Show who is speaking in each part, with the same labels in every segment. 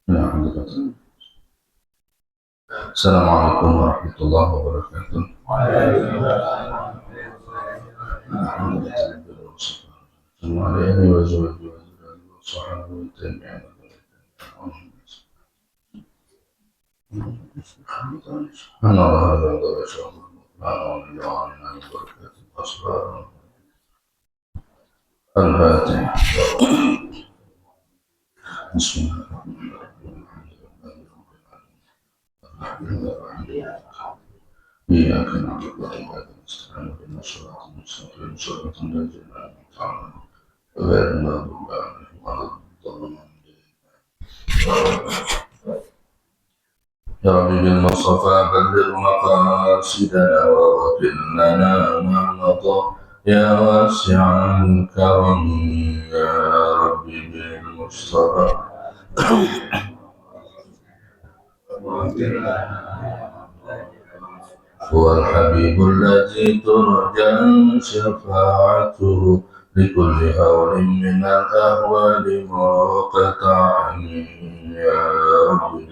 Speaker 1: نعم. السلام عليكم ورحمة الله وبركاته. الحمد لله وعلى آله وزوجه وصحبه والتابعين. سبحان الله العظيم وشهد أن لا إله إلا الله وبركاته أصبر الفاتحة. بسم الله الرحمن الرحيم. إياك نعبد وإياك نستعين اهدنا الصراط المستقيم صراط الذين أنعمت عليهم غير المغضوب عليهم ولا الضالين. يا رب بالمصطفى بلغ مقاصدنا واغفر لنا ما مضى يا واسع الكرم يا رب بالمصطفى. هو الحبيب الذي ترجى شفاعته لكل هول من الأهوال مقطع يا رب.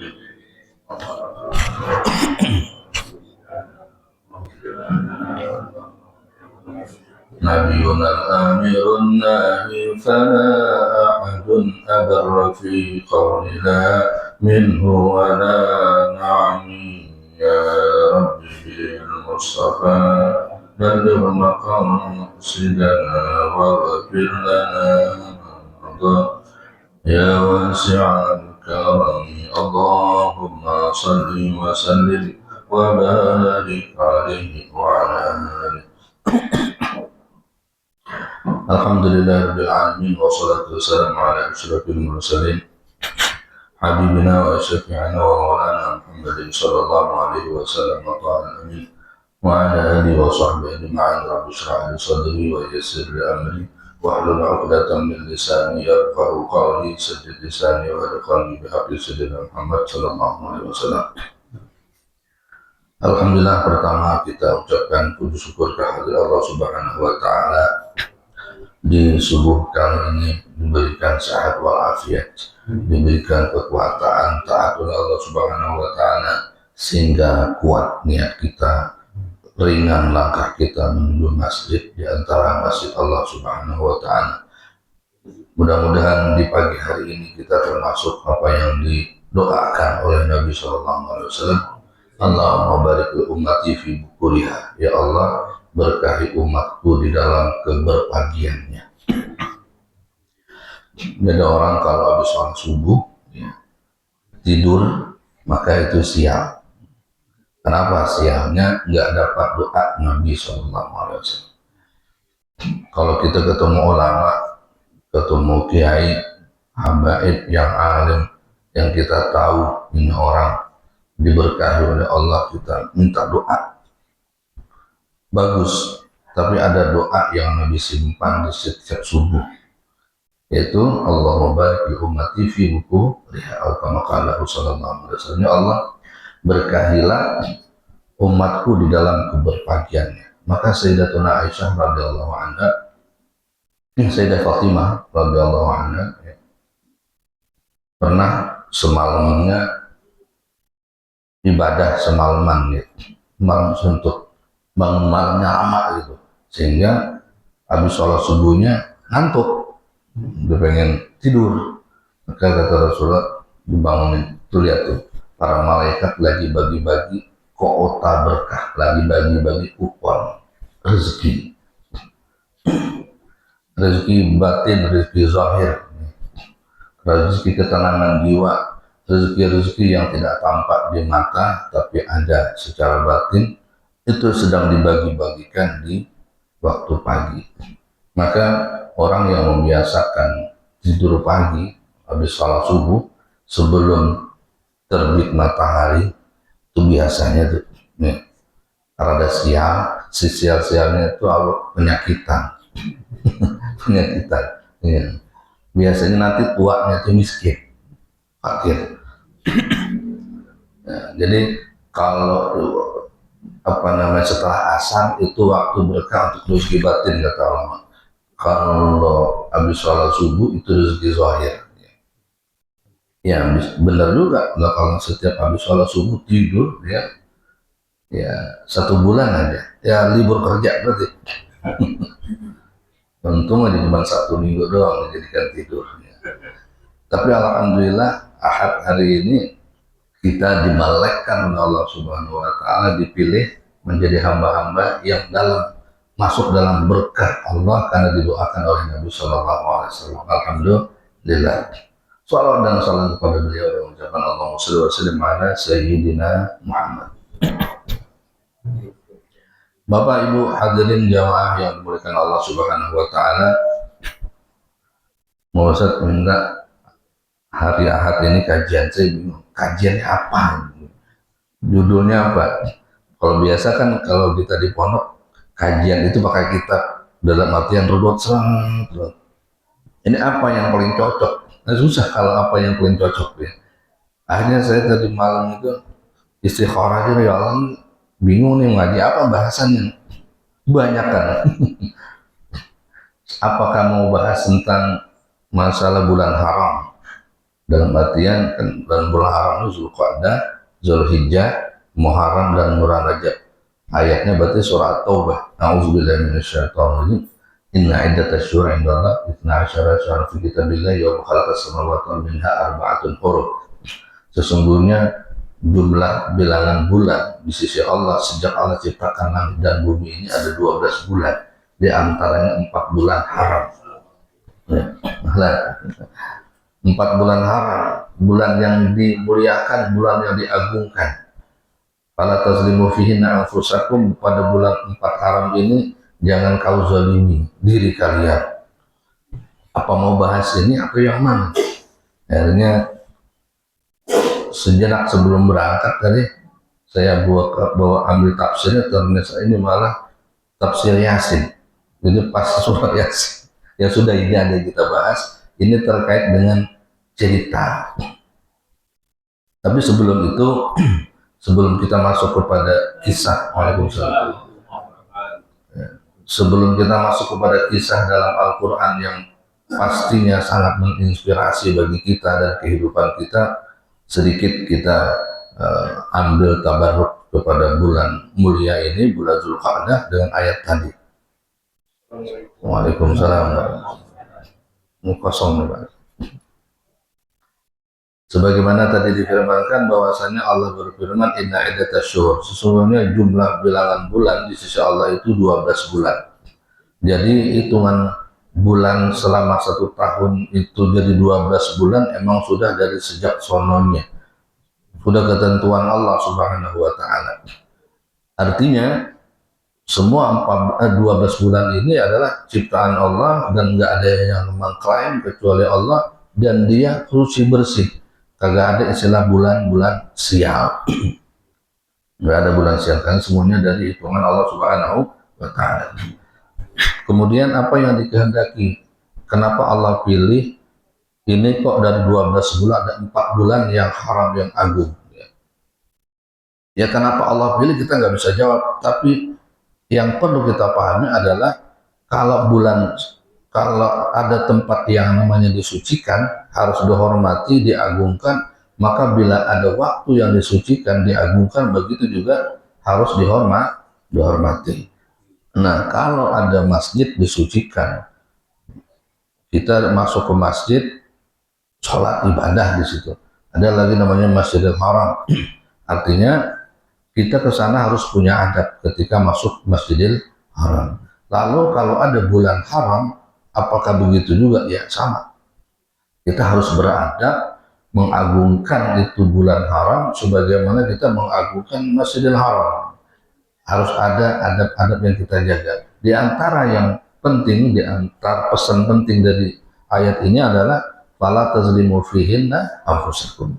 Speaker 1: نبينا الآمر الناهي فلا أحد أبر في قول لا منه ولا نعم يا رب بالمصطفى بلغ مقاصدنا واغفر لنا مضى يا واسع الكرم اللهم صل وسلم وبارك عليه وعلى آله. Alhamdulillah rabbil alamin wassalatu wassalamu ala asyrafil mursalin habibina wa syafi'ina wa maulana Muhammadin sallallahu alaihi wasallam wa ta'ala amin wa ala alihi wa sahbihi ajma'in. Rabbi shrah li sadri wa yassir li amri wahlul 'uqdatam min lisani yafqahu qawli saddid lisani wa qalbi bihaqqi sayyidina Muhammad sallallahu alaihi wasallam. Alhamdulillah, pertama kita ucapkan puji syukur kehadirat Allah Subhanahu wa taala. Di subuh kali ini diberikan sehat walafiat, diberikan kekuatan taat oleh Allah Subhanahu wa taala sehingga kuat niat kita, ringan langkah kita menuju masjid di antara masjid Allah Subhanahu wa taala. Mudah-mudahan di pagi hari ini kita termasuk apa yang didoakan oleh Nabi sallallahu alaihi wasallam. Allahumma barik li ummati fi bukuriha, ya Allah berkahi umatku di dalam keberpagiannya. Ada orang kalau habis sholat subuh ya, tidur maka itu sial. Kenapa sialnya? Nggak dapat doa Nabi SAW. Kalau kita ketemu ulama, ketemu kiai, habaib yang alim, yang kita tahu ini orang diberkahi oleh Allah, kita minta doa bagus. Tapi ada doa yang Nabi simpan di setiap subuh, yaitu Allahumma barik li ummati fi bukuriha atau kama qala sallallahu alaihi wasallam. Ya Allah berkahilah umatku di dalam keberpagiannya. Maka Sayyidatuna Aisyah radhiyallahu anha, Sayyidah Fatimah radhiyallahu anha ya, pernah semalamnya ibadah semalaman ya, malam untuk bangun malamnya lama gitu, sehingga habis sholat subuhnya ngantuk, udah pengen tidur. Maka kata Rasulullah dibangunin, tuh lihat tuh para malaikat lagi bagi-bagi kota berkah, lagi bagi-bagi kupon rezeki, rezeki batin, rezeki zahir, rezeki ketenangan jiwa, rezeki-rezeki yang tidak tampak di mata tapi ada secara batin, itu sedang dibagi-bagikan di waktu pagi. Maka orang yang membiasakan tidur pagi habis salat subuh sebelum terbit matahari itu biasanya tuh nih, rada sial, si sial-sialnya itu penyakitan penyakitan ya. Biasanya nanti tuanya itu miskin, fakir. Nah, jadi kalau setelah asar itu waktu berkah untuk rezeki batin kata ulama. Kalau habis sholat subuh itu rezeki zahir. Ya benar juga lah, kalau setiap habis sholat subuh tidur ya 1 bulan aja ya libur kerja berarti. Untung aja cuma 1 minggu doang dijadikan tidur ya. Tapi alhamdulillah Ahad hari ini kita dimalekkan oleh Allah Subhanahu wa taala, dipilih menjadi hamba-hamba yang masuk dalam berkah Allah karena didoakan oleh Nabi Shallallahu Alaihi Wasallam. Alhamdulillah. Salawat dan salam kepada beliau dan ucapan Allahumma shalli wa sallim ala Sayyidina Muhammad. Bapak Ibu hadirin jamaah yang dimuliakan Allah Subhanahu wa taala, mau Ustaz minta hari Ahad ini kajian, saya bingung kajiannya apa, judulnya apa. Kalau biasa kan kalau kita di pondok kajian itu pakai kitab dalam artian runut serang. Ini apa yang paling cocok? Nah, susah kalau apa yang paling cocok ya. Akhirnya saya tadi malam itu istikharah aja, ya Allah bingung nih ngaji apa bahasannya, banyak kan. Apakah mau bahas tentang masalah bulan haram, dalam artian kan dalam bulan haram itu Zulqa'dah, Zulhijjah, Muharram dan bulan Rajab. Ayatnya berarti surah Taubah. A'udzubillahi minasyaitonir rajim. Inna iddatash syuhuri 'indallah 12 syahran fi kitabillah yauma khalaqas samawati wal arda minha arba'atun hurum. Sesungguhnya jumlah bilangan bulan di sisi Allah sejak Allah ciptakan langit dan bumi ini ada 12 bulan. Di antaranya 4 bulan haram. Ya. 4 bulan haram, bulan yang dimuliakan, bulan yang diagungkan. Fala tazlimu fihinna anfusakum, pada bulan 4 haram ini jangan kau zalimi diri kalian. Apa mau bahas ini atau yang mana? Akhirnya sejenak sebelum berangkat tadi saya bawa ambil tafsirnya, ternyata ini malah tafsir Yasin. Jadi pas surah Yasin ya sudah, ini ada kita bahas, ini terkait dengan cerita. Tapi sebelum itu sebelum kita masuk kepada kisah, Waalaikumsalam. Sebelum kita masuk kepada kisah dalam Al-Quran yang pastinya sangat menginspirasi bagi kita dan kehidupan kita, sedikit kita ambil tabarruk kepada bulan mulia ini, bulan Zulqa'dah, dengan ayat tadi. Waalaikumsalam. Kosong, Pak. Sebagaimana tadi difirmankan bahwasanya Allah berfirman inna iddatash syuhur, sesungguhnya jumlah bilangan bulan di sisi Allah itu 12 bulan. Jadi hitungan bulan selama 1 tahun itu jadi 12 bulan emang sudah dari sejak sononya, sudah ketentuan Allah Subhanahu wa taala. Artinya semua 12 bulan ini adalah ciptaan Allah dan nggak ada yang mengklaim kecuali Allah, dan dia suci bersih. Kagak ada istilah bulan-bulan sial. Nggak ada bulan sial, kan semuanya dari hitungan Allah Subhanahu wa taala. Kemudian apa yang dikehendaki? Kenapa Allah pilih ini kok dari 12 bulan ada 4 bulan yang haram, yang agung? Ya kenapa Allah pilih kita nggak bisa jawab, tapi yang perlu kita pahami adalah kalau ada tempat yang namanya disucikan, harus dihormati, diagungkan, maka bila ada waktu yang disucikan, diagungkan, begitu juga harus dihormati. Nah, kalau ada masjid disucikan, kita masuk ke masjid, sholat ibadah di situ. Ada lagi namanya Masjidil Haram. Artinya kita ke sana harus punya adab ketika masuk Masjidil Haram. Lalu kalau ada bulan haram, apakah begitu juga? Ya sama. Kita harus beradab mengagungkan itu bulan haram sebagaimana kita mengagungkan Masjidil Haram. Harus ada adab-adab yang kita jaga. Di antara yang penting, di antara pesan penting dari ayat ini adalah fala tazlimu fihinna anfusakum.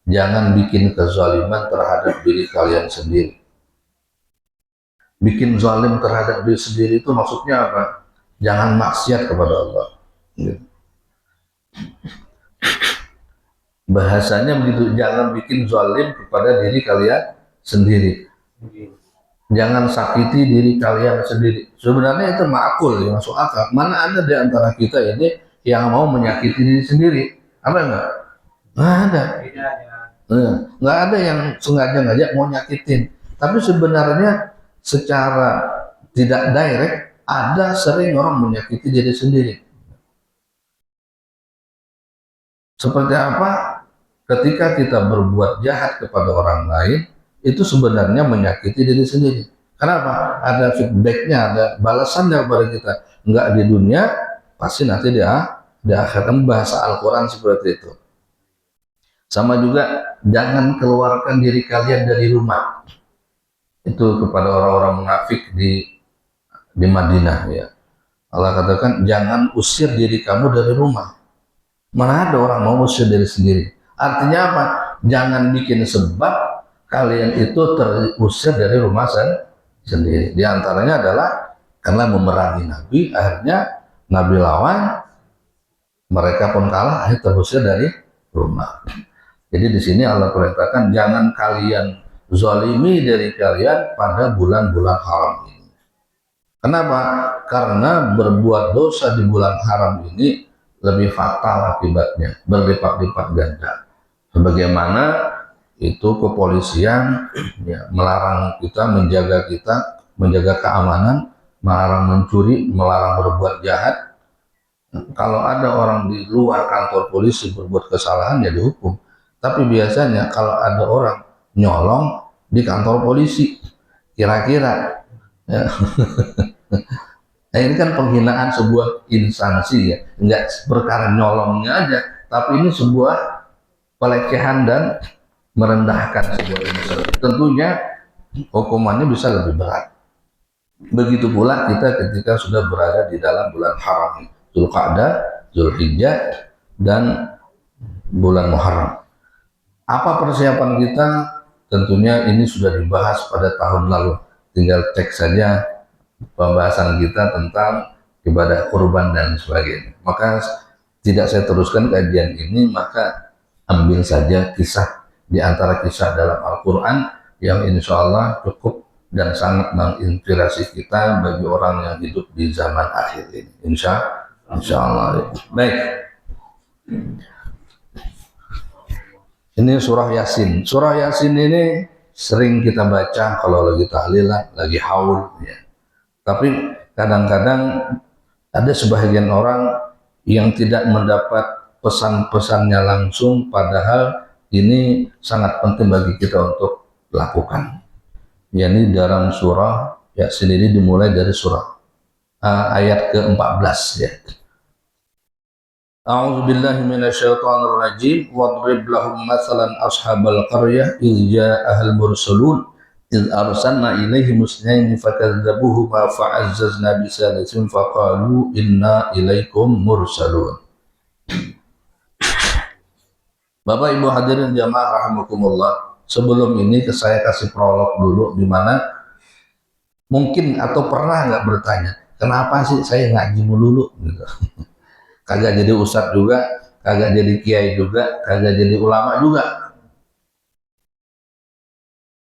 Speaker 1: Jangan bikin kezaliman terhadap diri kalian sendiri. Bikin zalim terhadap diri sendiri itu maksudnya apa? Jangan maksiat kepada Allah. Bahasanya begitu, jangan bikin zalim kepada diri kalian sendiri. Jangan sakiti diri kalian sendiri. Sebenarnya itu makul, ya, masuk akal. Mana ada di antara kita ini yang mau menyakiti diri sendiri? Apa enggak? Nggak ada. Nggak ada yang sengaja-ngajak mau nyakitin. Tapi sebenarnya secara tidak direct ada sering orang menyakiti diri sendiri. Seperti apa? Ketika kita berbuat jahat kepada orang lain, itu sebenarnya menyakiti diri sendiri. Kenapa? Ada feedbacknya, ada balasannya kepada kita. Enggak di dunia, pasti nanti di akhirat. Bahasa Al-Quran seperti itu. Sama juga, jangan keluarkan diri kalian dari rumah. Itu kepada orang-orang munafik di Madinah ya. Allah katakan, jangan usir diri kamu dari rumah. Mana ada orang mau usir diri sendiri. Artinya apa? Jangan bikin sebab kalian itu terusir dari rumah sendiri. Di antaranya adalah karena memerangi Nabi, akhirnya Nabi lawan, mereka pun kalah, akhirnya terusir dari rumah. Jadi di sini Allah perintahkan jangan kalian zalimi dari kalian pada bulan-bulan haram ini. Kenapa? Karena berbuat dosa di bulan haram ini lebih fatal akibatnya, berlipat-lipat ganda. Sebagaimana itu kepolisian ya, melarang kita, menjaga keamanan, melarang mencuri, melarang berbuat jahat. Kalau ada orang di luar kantor polisi berbuat kesalahan ya dihukum. Tapi biasanya kalau ada orang nyolong di kantor polisi, kira-kira ya. Nah, ini kan penghinaan sebuah instansi ya, enggak perkara nyolongnya aja, tapi ini sebuah pelecehan dan merendahkan sebuah instansi. Tentunya hukumannya bisa lebih berat. Begitu pula kita ketika sudah berada di dalam bulan haram, Dzulqa'dah, Dzulhijjah, dan bulan Muharram. Apa persiapan kita? Tentunya ini sudah dibahas pada tahun lalu. Tinggal cek saja pembahasan kita tentang ibadah kurban dan sebagainya. Maka tidak saya teruskan kajian ini, maka ambil saja kisah di antara kisah dalam Al-Quran yang insya Allah cukup dan sangat menginspirasi kita bagi orang yang hidup di zaman akhir ini. Insya Allah. Baik. Ini surah Yasin. Surah Yasin ini sering kita baca kalau lagi tahlilan, lagi haul. Ya. Tapi kadang-kadang ada sebagian orang yang tidak mendapat pesan-pesannya langsung, padahal ini sangat penting bagi kita untuk lakukan. Yani dalam surah Yasin ini dimulai dari surah ayat ke-14 ya. A'udzu billahi minasyaitonir rajim. Wadrib lahum mathalan ashabal qaryah idz ja'ahal mursalun idz arsalna ilaihim musnaini fakadzabuhuma fa'azzazna bisalisin faqalu inna ilaikum mursalun. Bapak Ibu hadirin jamaah rahimakumullah, sebelum ini saya kasih prolog dulu, di mana mungkin atau pernah nggak bertanya, kenapa sih saya ngaji melulu gitu. Kagak jadi ustadz juga, kagak jadi kiai juga, kagak jadi ulama juga.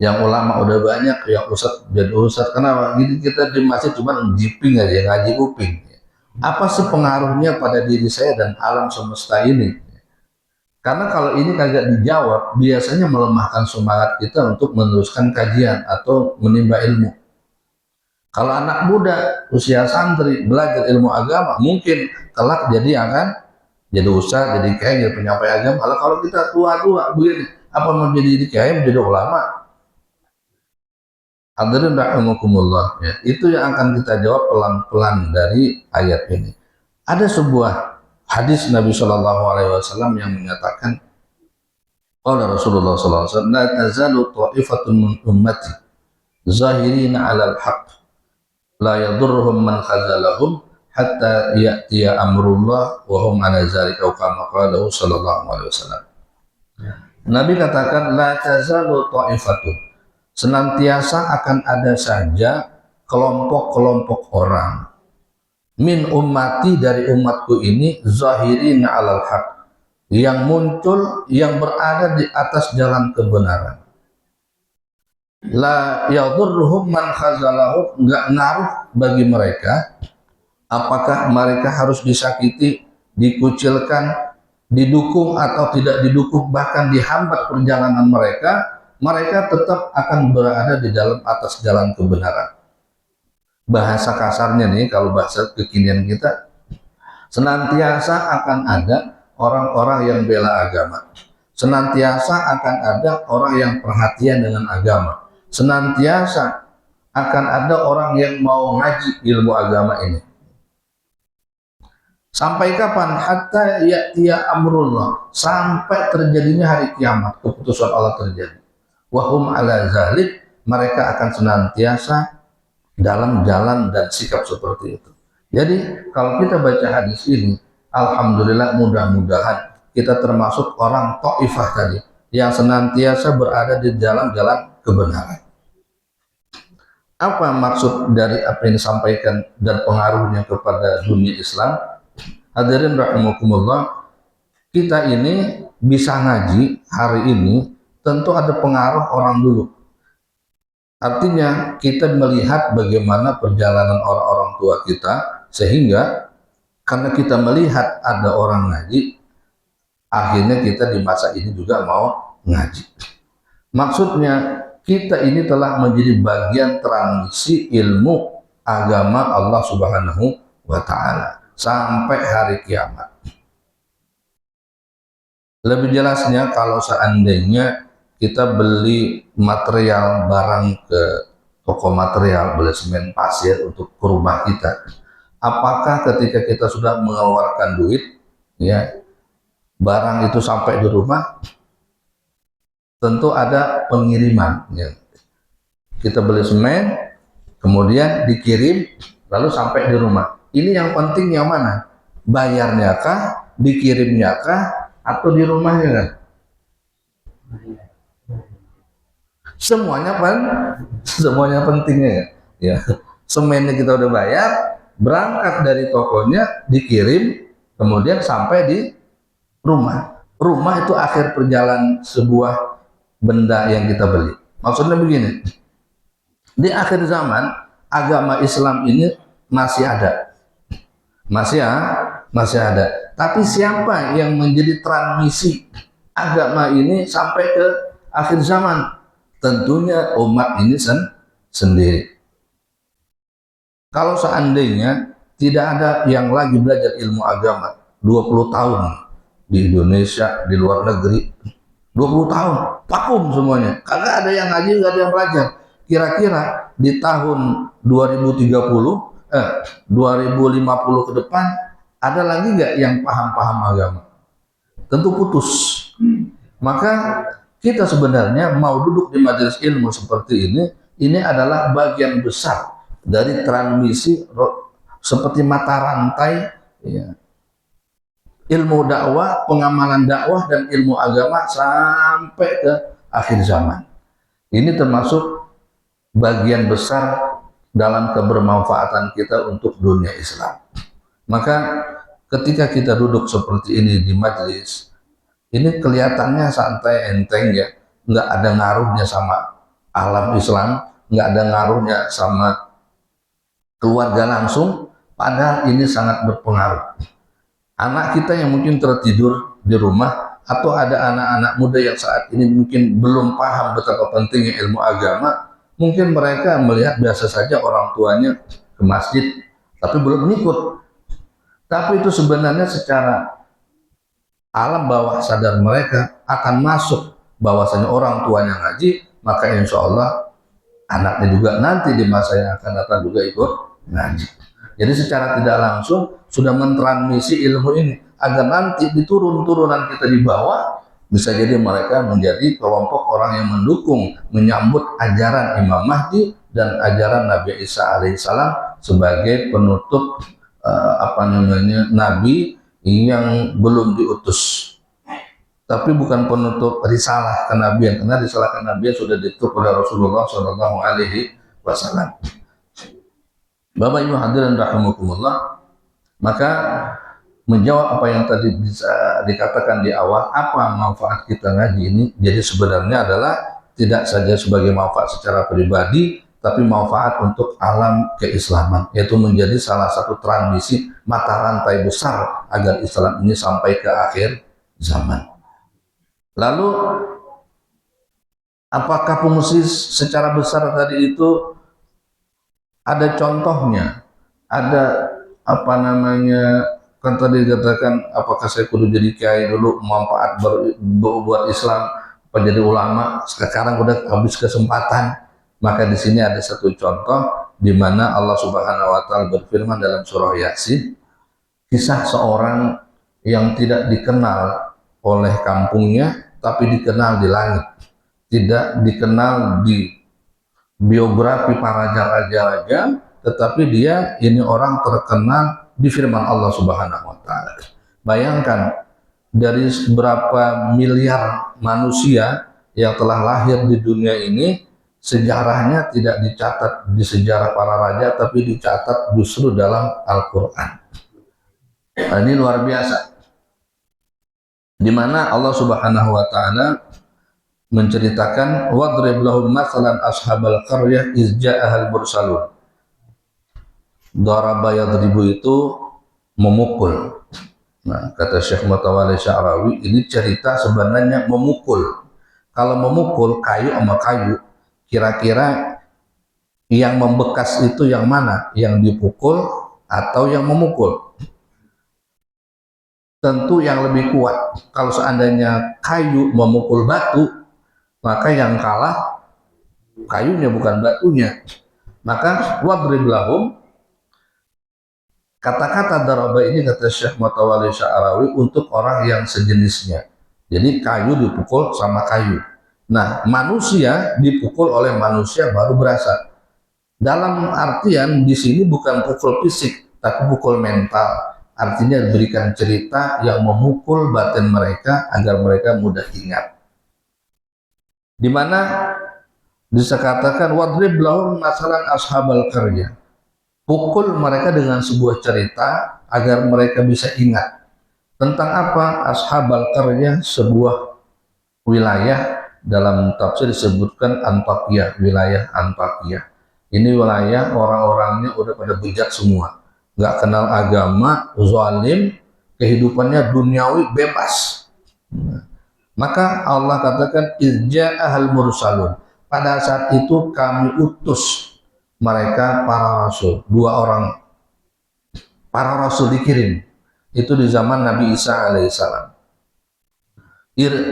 Speaker 1: Yang ulama udah banyak, yang ustadz jadi ustadz. Kenapa? Jadi kita di masjid cuma jiping aja, ngaji kuping. Apa sih pengaruhnya pada diri saya dan alam semesta ini? Karena kalau ini kagak dijawab, biasanya melemahkan semangat kita untuk meneruskan kajian atau menimba ilmu. Kalau anak muda, usia santri, belajar ilmu agama, mungkin kelak jadi akan jadi ustaz, jadi kiai, jadi penyampai agama. Kalau kita tua-tua begini, apa mau jadi kiai, menjadi ulama? Hadirin rahimakumullah, ya. Itu yang akan kita jawab pelan-pelan dari ayat ini. Ada sebuah hadis Nabi Shallallahu Alaihi Wasallam yang menyatakan, qala Rasulullah Sallallahu Alaihi Wasallam, la tazalu ta'ifatun min ummati zahirina 'alal haqq la yadurruhum man khazalahum hatta ya'tiya amrullah wa hum 'ala zalika kama qala sallallahu alaihi wasallam. Nabi katakan la tazalu ta'ifatun, senantiasa akan ada saja kelompok-kelompok orang min ummati, dari umatku ini, zahirin 'alal haq, yang muncul, yang berada di atas jalan kebenaran. La yadurruhum man khazalahu, enggak ngaruh bagi mereka apakah mereka harus disakiti, dikucilkan, didukung atau tidak didukung, bahkan dihambat perjalanan mereka, mereka tetap akan berada di dalam atas jalan kebenaran. Bahasa kasarnya nih, kalau bahasa kekinian kita, senantiasa akan ada orang-orang yang bela agama, senantiasa akan ada orang yang perhatian dengan agama, senantiasa akan ada orang yang mau ngaji ilmu agama ini. Sampai kapan? Hatta ya'tiya amrullah, sampai terjadinya hari kiamat, keputusan Allah terjadi. Wahum ala zalik, mereka akan senantiasa dalam jalan dan sikap seperti itu. Jadi kalau kita baca hadis ini, alhamdulillah, mudah-mudahan kita termasuk orang Taifah tadi yang senantiasa berada di jalan-jalan kebenaran. Apa maksud dari apa yang disampaikan dan pengaruhnya kepada dunia Islam? Hadirin rahimakumullah, kita ini bisa ngaji hari ini tentu ada pengaruh orang dulu. Artinya kita melihat bagaimana perjalanan orang-orang tua kita, sehingga karena kita melihat ada orang ngaji, akhirnya kita di masa ini juga mau ngaji. Maksudnya kita ini telah menjadi bagian transmisi ilmu agama Allah Subhanahu wa Ta'ala sampai hari kiamat. Lebih jelasnya, kalau seandainya kita beli material barang ke toko material, beli semen, pasir untuk ke rumah kita, apakah ketika kita sudah mengeluarkan duit, ya, barang itu sampai di rumah? Tentu ada pengiriman, ya. Kita beli semen, kemudian dikirim, lalu sampai di rumah. Ini yang penting yang mana? Bayarnya kah, dikirimnya kah, atau di rumahnya kan? Semuanya pentingnya ya. Semennya kita udah bayar, berangkat dari tokonya, dikirim, kemudian sampai di rumah. Rumah itu akhir perjalanan sebuah benda yang kita beli. Maksudnya begini, di akhir zaman agama Islam ini masih ada. Masih ada. Tapi siapa yang menjadi transmisi agama ini sampai ke akhir zaman? Tentunya umat ini sendiri. Kalau seandainya tidak ada yang lagi belajar ilmu agama 20 tahun di Indonesia, di luar negeri, 20 tahun vakum semuanya, kagak ada yang ngaji, kagak ada yang belajar. Kira-kira di tahun 2050 ke depan ada lagi nggak yang paham agama? Tentu putus. Maka kita sebenarnya mau duduk di majelis ilmu seperti ini adalah bagian besar dari transmisi seperti mata rantai, ya, ilmu dakwah, pengamalan dakwah dan ilmu agama sampai ke akhir zaman. Ini termasuk bagian besar dalam kebermanfaatan kita untuk dunia Islam. Maka ketika kita duduk seperti ini di majelis, ini kelihatannya santai, enteng, ya, nggak ada ngaruhnya sama alam Islam, nggak ada ngaruhnya sama keluarga langsung, padahal ini sangat berpengaruh. Anak kita yang mungkin tertidur di rumah, atau ada anak-anak muda yang saat ini mungkin belum paham betapa pentingnya ilmu agama, mungkin mereka melihat biasa saja orang tuanya ke masjid, tapi belum ikut. Tapi itu sebenarnya secara alam bawah sadar mereka akan masuk bahwasanya orang tuanya ngaji, maka insya Allah anaknya juga nanti di masa yang akan datang juga ikut ngaji. Jadi secara tidak langsung sudah mentransmisi ilmu ini agar nanti di turunan kita di bawah bisa jadi mereka menjadi kelompok orang yang mendukung, menyambut ajaran Imam Mahdi dan ajaran Nabi Isa alaihissalam sebagai penutup Nabi yang belum diutus. Tapi bukan penutup risalah kenabian, karena risalah kenabian sudah ditutup oleh Rasulullah Shallallahu Alaihi Wasallam. Bapak Ibu hadirin rahimakumullah, maka menjawab apa yang tadi bisa dikatakan di awal, apa manfaat kita ngaji ini? Jadi sebenarnya adalah tidak saja sebagai manfaat secara pribadi, tapi manfaat untuk alam keislaman, yaitu menjadi salah satu transmisi mata rantai besar agar Islam ini sampai ke akhir zaman. Lalu apakah fungsi secara besar tadi itu ada contohnya? Ada apa namanya, kan tadi dikatakan apakah saya kudu jadi kiai dulu manfaat buat Islam apa jadi ulama, sekarang udah habis kesempatan. Maka di sini ada satu contoh di mana Allah Subhanahu wa taala berfirman dalam surah Yasin, kisah seorang yang tidak dikenal oleh kampungnya tapi dikenal di langit, tidak dikenal di biografi para raja-raja, tetapi dia ini orang terkenal di firman Allah Subhanahu wa taala. Bayangkan dari berapa miliar manusia yang telah lahir di dunia ini, sejarahnya tidak dicatat di sejarah para raja, tapi dicatat justru dalam Al-Quran. Nah, ini luar biasa, di mana Allah Subhanahu wa taala menceritakan wadrib lahum mathalan ashabal qaryah iz ja'ahal mursalun. Daraba yadribu itu memukul. Nah, kata Syekh Mutawalli Sya'rawi, ini cerita sebenarnya memukul. Kalau memukul kayu sama kayu, kira-kira yang membekas itu yang mana? Yang dipukul atau yang memukul? Tentu yang lebih kuat. Kalau seandainya kayu memukul batu, maka yang kalah kayunya bukan batunya. Maka wadrib lahum, kata-kata daraba ini kata Syekh Mutawalli Sya'rawi untuk orang yang sejenisnya. Jadi kayu dipukul sama kayu. Nah, manusia dipukul oleh manusia baru berasa. Dalam artian di sini bukan pukul fisik, tapi pukul mental. Artinya diberikan cerita yang memukul batin mereka agar mereka mudah ingat. Di mana bisa katakan wadrib lahum masalan ashabal qaryah. Pukul mereka dengan sebuah cerita agar mereka bisa ingat. Tentang apa? Ashabal qaryah, sebuah wilayah, dalam tafsir disebutkan Antakya, wilayah Antakya. Ini wilayah orang-orangnya udah pada bejat semua, nggak kenal agama, zalim, kehidupannya duniawi bebas. Maka Allah katakan izja'ahal mursalun, pada saat itu kami utus mereka para rasul, dua orang para rasul dikirim. Itu di zaman Nabi Isa alaihissalam.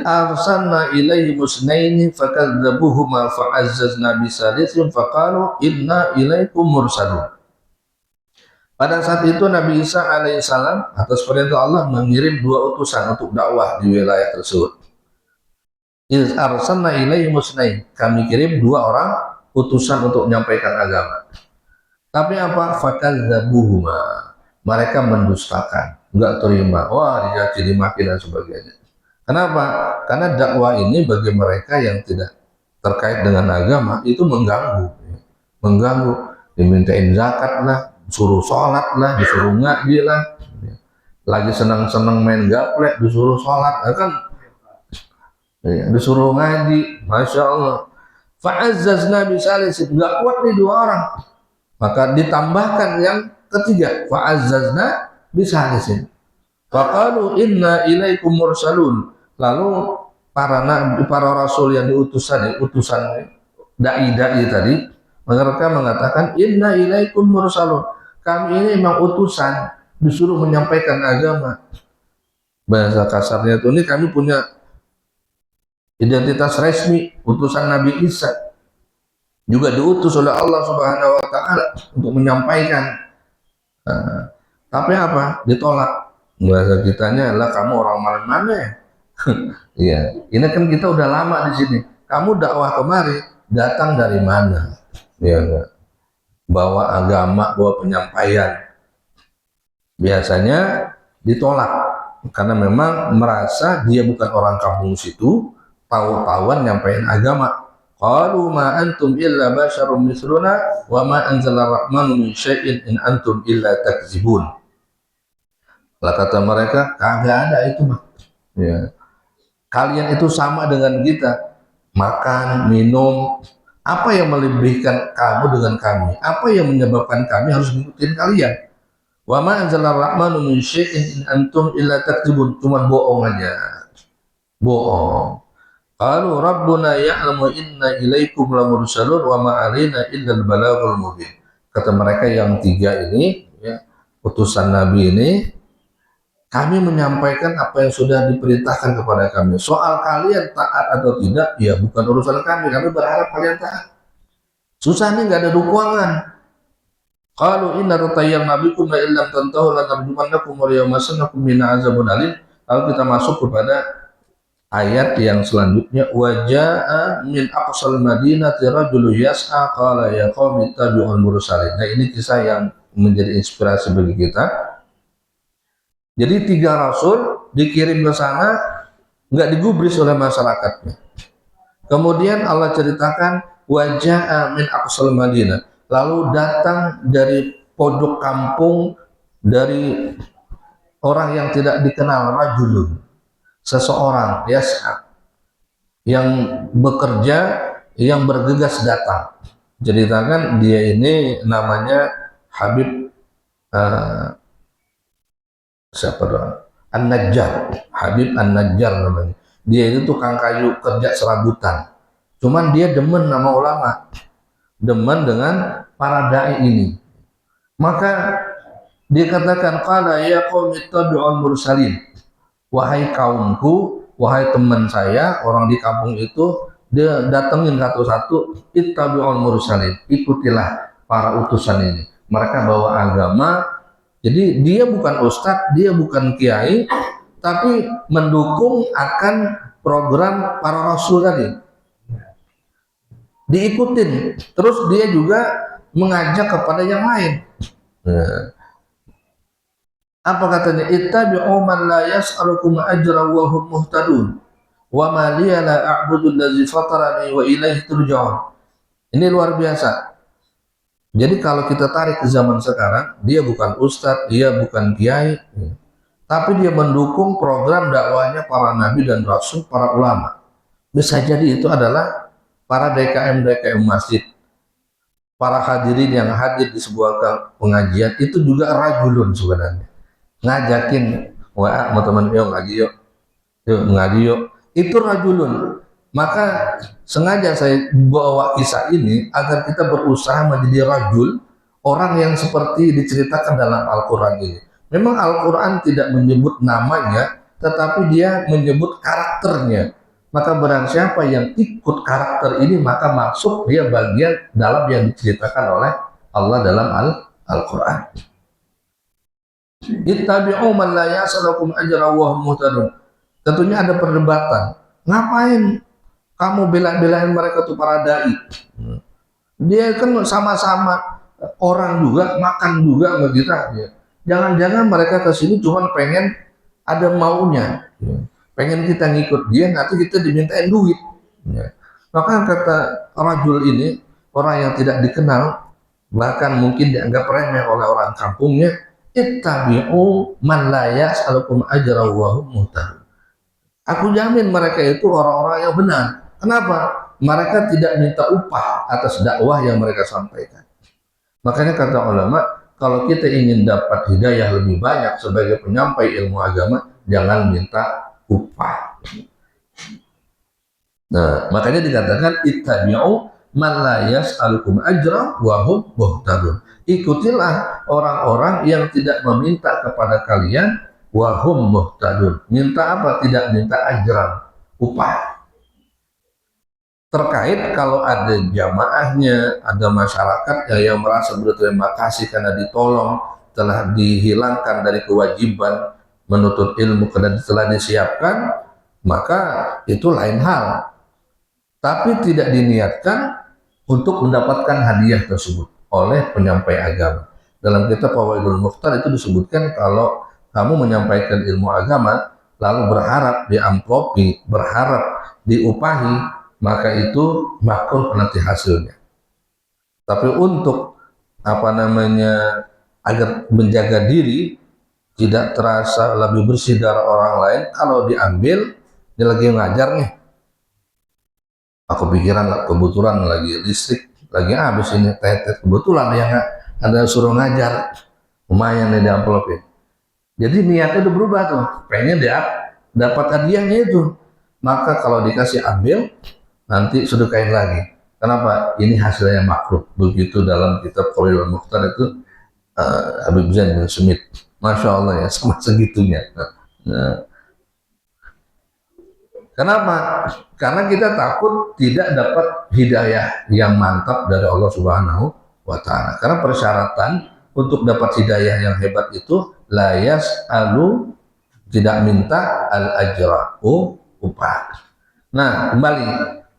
Speaker 1: Arsalna ilaihi musnaini fakadzabuhuma fa'azzazna bisalisin faqalu inna ilaikum mursalun. Pada saat itu Nabi Isa alaihissalam atas perintah Allah mengirim dua utusan untuk dakwah di wilayah tersebut. Arsalna ilaihi musnain, kami kirim dua orang utusan untuk menyampaikan agama. Tapi apa? Fakadzabuhuma, mereka mendustakan, enggak terima, wah dicaci dimaki dan sebagainya. Kenapa? Karena dakwah ini bagi mereka yang tidak terkait dengan agama itu mengganggu, dimintain zakat lah, disuruh sholat lah, disuruh ngaji lah, lagi senang-senang main gaplek disuruh sholat, kan disuruh ngaji, masya Allah. Fa'azzazna bisalisin, nggak kuat nih dua orang, maka ditambahkan yang ketiga, fa'azzazna bisalisin. Faqalu inna ilaikum mursalun. Lalu para rasul yang utusan dai-dai tadi, mereka mengatakan inna ilaikum mursalun. Kami ini memang utusan, disuruh menyampaikan agama. Bahasa kasarnya itu, ini kami punya identitas resmi, utusan Nabi Isa. Juga diutus oleh Allah Subhanahu wa taala untuk menyampaikan. Tapi apa? Ditolak. Bahasa kitanya adalah kamu orang mana-mana ya? Iya, ini kan kita udah lama di sini. Kamu dakwah kemari, datang dari mana? Ya, bawa agama, bawa penyampaian. Biasanya ditolak karena memang merasa dia bukan orang kampung situ, tahu-tahuan nyampaikan agama. Qalu ma antum illa basyarum misluna wa ma anzala rahmanu min syai'in in antum illa takzibun. Lah kata mereka, kagak ada itu mah. Ya. Kalian itu sama dengan kita, makan, minum. Apa yang melebihkan kamu dengan kami? Apa yang menyebabkan kami harus ngikutin kalian? Wa ma anzalar rahmanu min syai'in in antum illa taktibun, cuma bohong aja, bohong. Qalu rabbuna ya'lamu inna ilaikum lamursalun wa ma alaina illa al-balaghul mubin. Kata mereka yang tiga ini, ya, utusan Nabi ini, kami menyampaikan apa yang sudah diperintahkan kepada kami. Soal kalian taat atau tidak, ya bukan urusan kami. Kami berharap kalian taat. Susah nih, nggak ada dukungan. Qalu inna tatayyarna bikum la illam tantahu lanarjumannakum wa yamassannakum min azabun alim. Lalu kita masuk kepada ayat yang selanjutnya, wajaa min aqsal madinati rajulun yas'a qala ya qaumi ittabi'ul mursalin. Nah, ini kisah yang menjadi inspirasi bagi kita. Jadi tiga rasul dikirim ke sana, nggak digubris oleh masyarakatnya. Kemudian Allah ceritakan wajaa min aqsal madinah, lalu datang dari pojok kampung, dari orang yang tidak dikenal, rajulun, seseorang yas'a, yang bekerja, yang bergegas datang. Ceritakan dia ini namanya Habib siapa doang? An-Najjar, Habib An-Najjar namanya. Dia itu tukang kayu, kerja serabutan. Cuman dia demen sama ulama, demen dengan para dai ini. Maka dia katakan, qala ya qaumi ittabi'ul mursalin. Wahai kaumku, wahai teman saya, orang di kampung itu, dia datengin satu-satu, ittabi'ul mursalin, ikutilah para utusan ini. Mereka bawa agama. Jadi dia bukan ustadz, dia bukan kiai, tapi mendukung akan program para rasul tadi. Diikutin, terus dia juga mengajak kepada yang lain. Nah, apa katanya? Ittabi'u man la yas'alukum ajra wa hum muhtadun. Wa ma liya la a'budu allazi fatarani wa ilaihi turja'un. Ini luar biasa. Jadi kalau kita tarik ke zaman sekarang, dia bukan ustadz, dia bukan kiai, tapi dia mendukung program dakwahnya para nabi dan rasul, para ulama. Bisa jadi itu adalah para DKM masjid, para hadirin yang hadir di sebuah pengajian, itu juga rajulun sebenarnya. Ngajakin, wah teman-teman, yuk ngaji yuk, ngaji yuk, itu rajulun. Maka sengaja saya bawa kisah ini agar kita berusaha menjadi rajul, orang yang seperti diceritakan dalam Al-Quran ini. Memang Al-Quran tidak menyebut namanya, tetapi dia menyebut karakternya. Maka barang siapa yang ikut karakter ini, maka masuk dia bagian dalam yang diceritakan oleh Allah dalam Al-Quran. Ittabi'u man la yas'alukum ajra wa hum muhtadun. Tentunya ada perdebatan. Ngapain kamu bela-belain mereka tuh para dai? Dia kan sama-sama orang juga, makan juga sama kita. Jangan-jangan mereka ke sini cuma pengen ada maunya, pengen kita ngikut dia, nanti kita dimintain duit. Maka kata rajul ini, orang yang tidak dikenal, bahkan mungkin dianggap remeh oleh orang kampungnya, ittabi'u man la yas'alukum ajra wa hum muhtadun. Aku jamin mereka itu orang-orang yang benar. Kenapa? Mereka tidak minta upah atas dakwah yang mereka sampaikan. Makanya kata ulama, kalau kita ingin dapat hidayah lebih banyak sebagai penyampai ilmu agama, jangan minta upah. Nah, makanya dikatakan ittabi'u man la yas'alukum ajra wa hum muhtadun. Ikutilah orang-orang yang tidak meminta kepada kalian wa hum muhtadun. Minta apa? Tidak minta ajran, upah. Terkait kalau ada jamaahnya, ada masyarakat yang merasa berterima kasih karena ditolong, telah dihilangkan dari kewajiban menuntut ilmu karena telah disiapkan, maka itu lain hal. Tapi tidak diniatkan untuk mendapatkan hadiah tersebut oleh penyampai agama. Dalam kitab Fawaidul Mukhtar itu disebutkan kalau kamu menyampaikan ilmu agama lalu berharap diamplopi, berharap diupahi, maka itu makruh nanti hasilnya. Tapi untuk agar menjaga diri tidak terasa lebih bersih dari orang lain, kalau diambil, dia lagi ngajar nih, aku pikiran kebetulan lagi listrik lagi habis ini, kebetulan yang ada suruh ngajar, lumayan nih di amplopin. Jadi niatnya udah berubah tuh, pengen dia dapat hadiahnya itu. Maka kalau dikasih ambil, nanti sedekahin lagi. Kenapa? Ini hasilnya makruh. Begitu dalam kitab Qawaidul Mukhtar itu Habib Zain bin Smith. Masya Allah ya, sama segitunya. Nah, kenapa? Karena kita takut tidak dapat hidayah yang mantap dari Allah Subhanahu wa Ta'ala. Karena persyaratan untuk dapat hidayah yang hebat itu la yas'alu, tidak minta al-ajra, upah. Nah, kembali.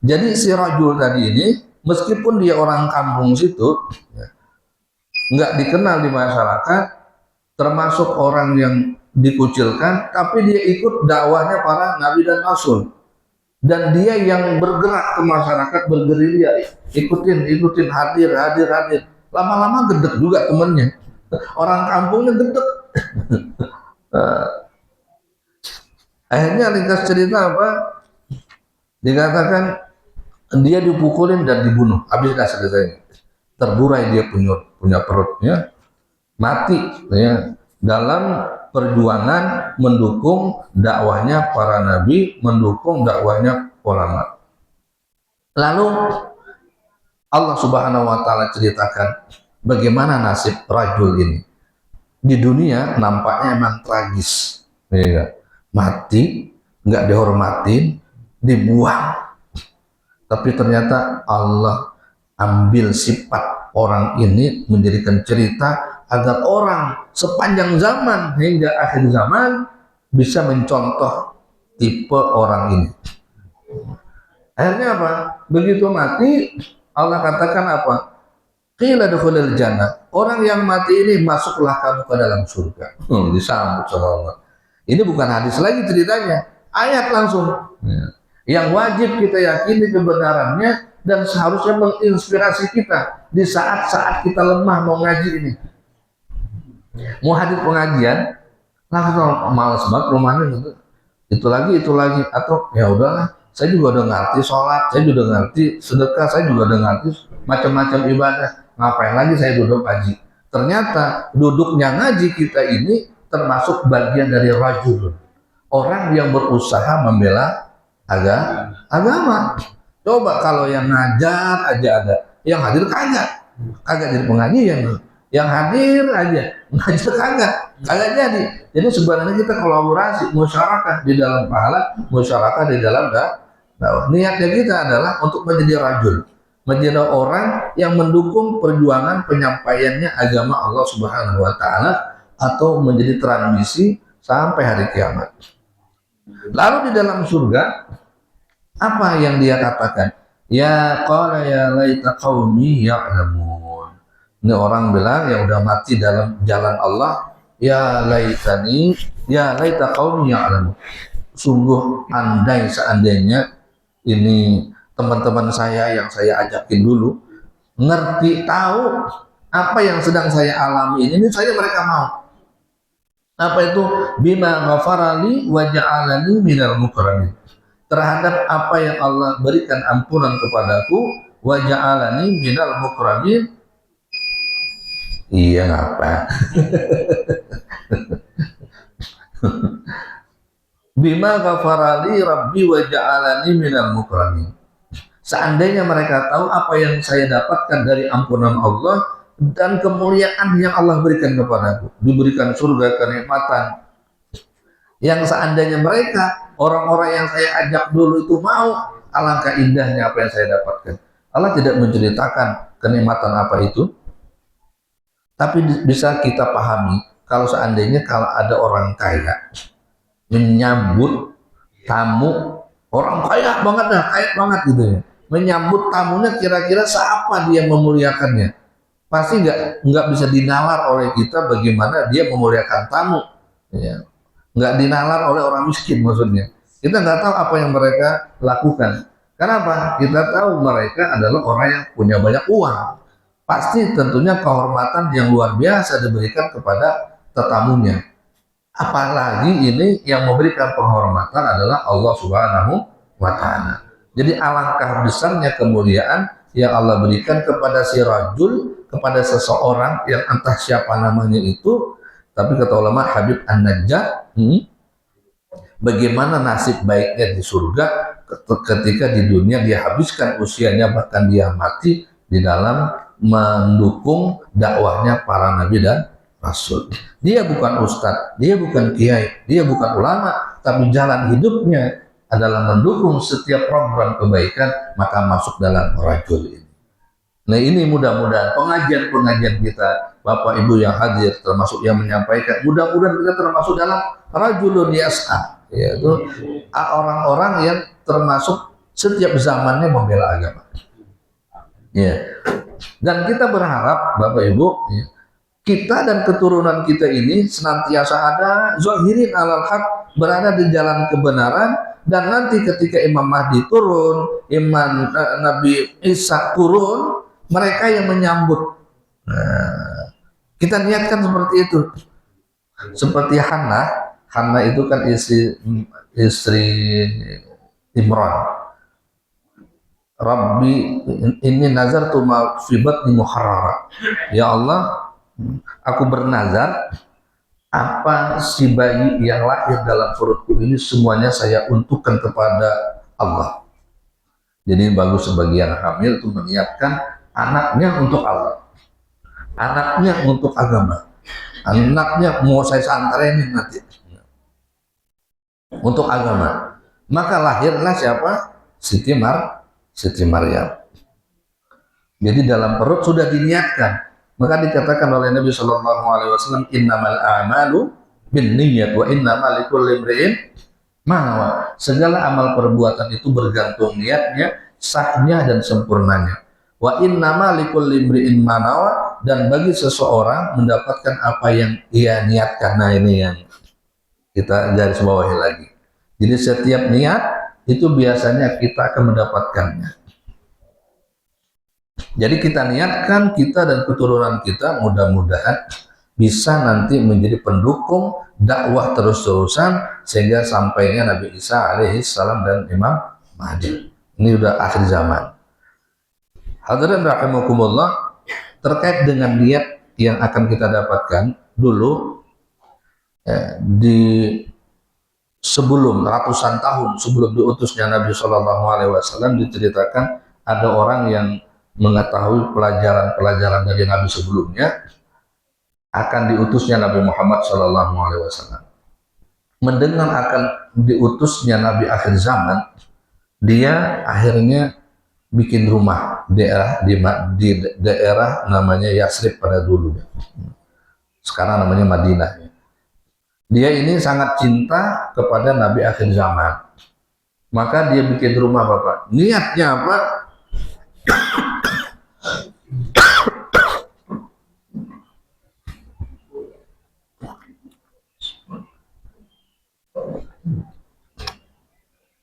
Speaker 1: Jadi si rajul tadi ini, meskipun dia orang kampung situ, nggak dikenal di masyarakat, termasuk orang yang dikucilkan, tapi dia ikut dakwahnya para nabi dan rasul. Dan dia yang bergerak ke masyarakat, bergerilya, ikutin, hadir. Lama-lama gedek juga temennya. Orang kampungnya gedek. Akhirnya ringkas cerita apa? Dikatakan dia dipukulin dan dibunuh. Habis dah selesai. Terburai dia punya perutnya, mati ya, dalam perjuangan mendukung dakwahnya para nabi, mendukung dakwahnya ulama. Lalu Allah Subhanahu wa Ta'ala ceritakan bagaimana nasib rajul ini. Di dunia nampaknya emang tragis, ya. Mati, nggak dihormatin, dibuang. Tapi ternyata Allah ambil sifat orang ini, menjadikan cerita agar orang sepanjang zaman hingga akhir zaman bisa mencontoh tipe orang ini. Akhirnya apa? Begitu mati, Allah katakan apa? Qila dukhulil jannah. Orang yang mati ini masuklah kamu ke dalam surga. Disambut sama Allah. Ini bukan hadis lagi ceritanya, ayat langsung. Yang wajib kita yakini kebenarannya dan seharusnya menginspirasi kita di saat-saat kita lemah mau ngaji ini. Mau hadir pengajian, langsung males banget rumahnya gitu. Itu lagi atau ya udahlah, saya juga udah ngerti sholat, saya juga ngerti sedekah, saya juga udah ngerti macam-macam ibadah. Ngapain lagi saya duduk ngaji? Ternyata duduknya ngaji kita ini termasuk bagian dari rajul, orang yang berusaha membela agama. Coba kalau yang ngajar aja ada, yang hadir kagak jadi pengajian. Yang hadir aja ngajar kagak jadi. Jadi sebenarnya kita kolaborasi, musyarakah di dalam pahala, musyarakah di dalam dakwah. Niatnya kita adalah untuk menjadi rajul, menjadi orang yang mendukung perjuangan penyampaiannya agama Allah Subhanahu wa Ta'ala, atau menjadi transmisi sampai hari kiamat. Lalu di dalam surga apa yang dia katakan? Ya qala ya laita qaumi ya'lamun. Ini orang bilang yang udah mati dalam jalan Allah, ya laitani, ya laita qaumi ya'lamun. Sungguh andai seandainya ini teman-teman saya yang saya ajakin dulu ngerti, tahu apa yang sedang saya alami ini saya mereka mau. Apa itu? Bima ghafarali wa ja'alani minal mukramin. Terhadap apa yang Allah berikan ampunan kepadaku, wa ja'alani minal mukramin. Iya ngapa? Bima ghafarali rabbi wa ja'alani minal mukramin. Seandainya mereka tahu apa yang saya dapatkan dari ampunan Allah dan kemuliaan yang Allah berikan kepadaku, diberikan surga, kenikmatan yang seandainya mereka orang-orang yang saya ajak dulu itu mau, alangkah indahnya apa yang saya dapatkan. Allah tidak menceritakan kenikmatan apa itu, tapi bisa kita pahami kalau seandainya kalau ada orang kaya menyambut tamu, orang kaya banget gitu ya, menyambut tamunya, kira-kira siapa dia memuliakannya? Pasti nggak bisa dinalar oleh kita bagaimana dia memuliakan tamu, ya. Nggak dinalar oleh orang miskin, maksudnya kita nggak tahu apa yang mereka lakukan. Kenapa? Kita tahu mereka adalah orang yang punya banyak uang, pasti tentunya kehormatan yang luar biasa diberikan kepada tetamunya. Apalagi ini yang memberikan penghormatan adalah Allah Subhanahu wa Ta'ala. Jadi alangkah besarnya kemuliaan yang Allah berikan kepada si rajul, kepada seseorang yang entah siapa namanya itu, tapi kata ulama Habib An-Najjar, bagaimana nasib baiknya di surga ketika di dunia dia habiskan usianya, bahkan dia mati di dalam mendukung dakwahnya para nabi dan rasul. Dia bukan ustadz, dia bukan kiai, dia bukan ulama, tapi jalan hidupnya adalah mendukung setiap program kebaikan, maka masuk dalam rajul ini. Nah, ini mudah-mudahan pengajian-pengajian kita, Bapak Ibu yang hadir, termasuk yang menyampaikan, mudah-mudahan kita termasuk dalam rajulun yas'a, yaitu orang-orang yang termasuk setiap zamannya membela agama. Ya. Dan kita berharap, Bapak Ibu, ya, kita dan keturunan kita ini senantiasa ada zahirin alal haq, berada di jalan kebenaran, dan nanti ketika Imam Mahdi turun, Nabi Isa turun, mereka yang menyambut. Nah, kita niatkan seperti itu. Seperti Hannah itu kan istri Imran. Rabbi ini nazar tu ma fi batni muharrara. Ya Allah, aku bernazar apa si bayi yang lahir dalam perutku ini semuanya saya untukkan kepada Allah. Jadi bagus sebagian hamil itu menyiapkan anaknya untuk Allah, anaknya untuk agama, anaknya mau saya santarin nanti untuk agama. Maka lahirlah siapa? Siti Maryam. Jadi dalam perut sudah diniatkan. Maka dikatakan oleh Nabi Shallallahu Alaihi Wasallam, innamal a'malu binniyat wa innamal likulli imri'in ma nawa. Segala amal perbuatan itu bergantung niatnya, sahnya dan sempurnanya. Wa innamal likulli imri'in ma nawa, dan bagi seseorang mendapatkan apa yang ia niatkan. Nah, ini yang kita garis bawahi lagi. Jadi setiap niat itu biasanya kita akan mendapatkannya. Jadi kita niatkan, kita dan keturunan kita mudah-mudahan bisa nanti menjadi pendukung dakwah terus-terusan sehingga sampainya Nabi Isa alaihissalam dan Imam Mahdi. Ini udah akhir zaman. Hadirin rahimakumullah, terkait dengan niat yang akan kita dapatkan dulu, di sebelum ratusan tahun sebelum diutusnya Nabi Shallallahu Alaihi Wasallam, diceritakan ada orang yang mengetahui pelajaran-pelajaran dari Nabi sebelumnya, akan diutusnya Nabi Muhammad Shallallahu Alaihi Wasallam. Mendengar akan diutusnya Nabi akhir zaman, dia akhirnya bikin rumah di daerah namanya Yasrib pada dulu, sekarang namanya Madinah. Dia ini sangat cinta kepada Nabi akhir zaman, maka dia bikin rumah, Bapak. Niatnya apa?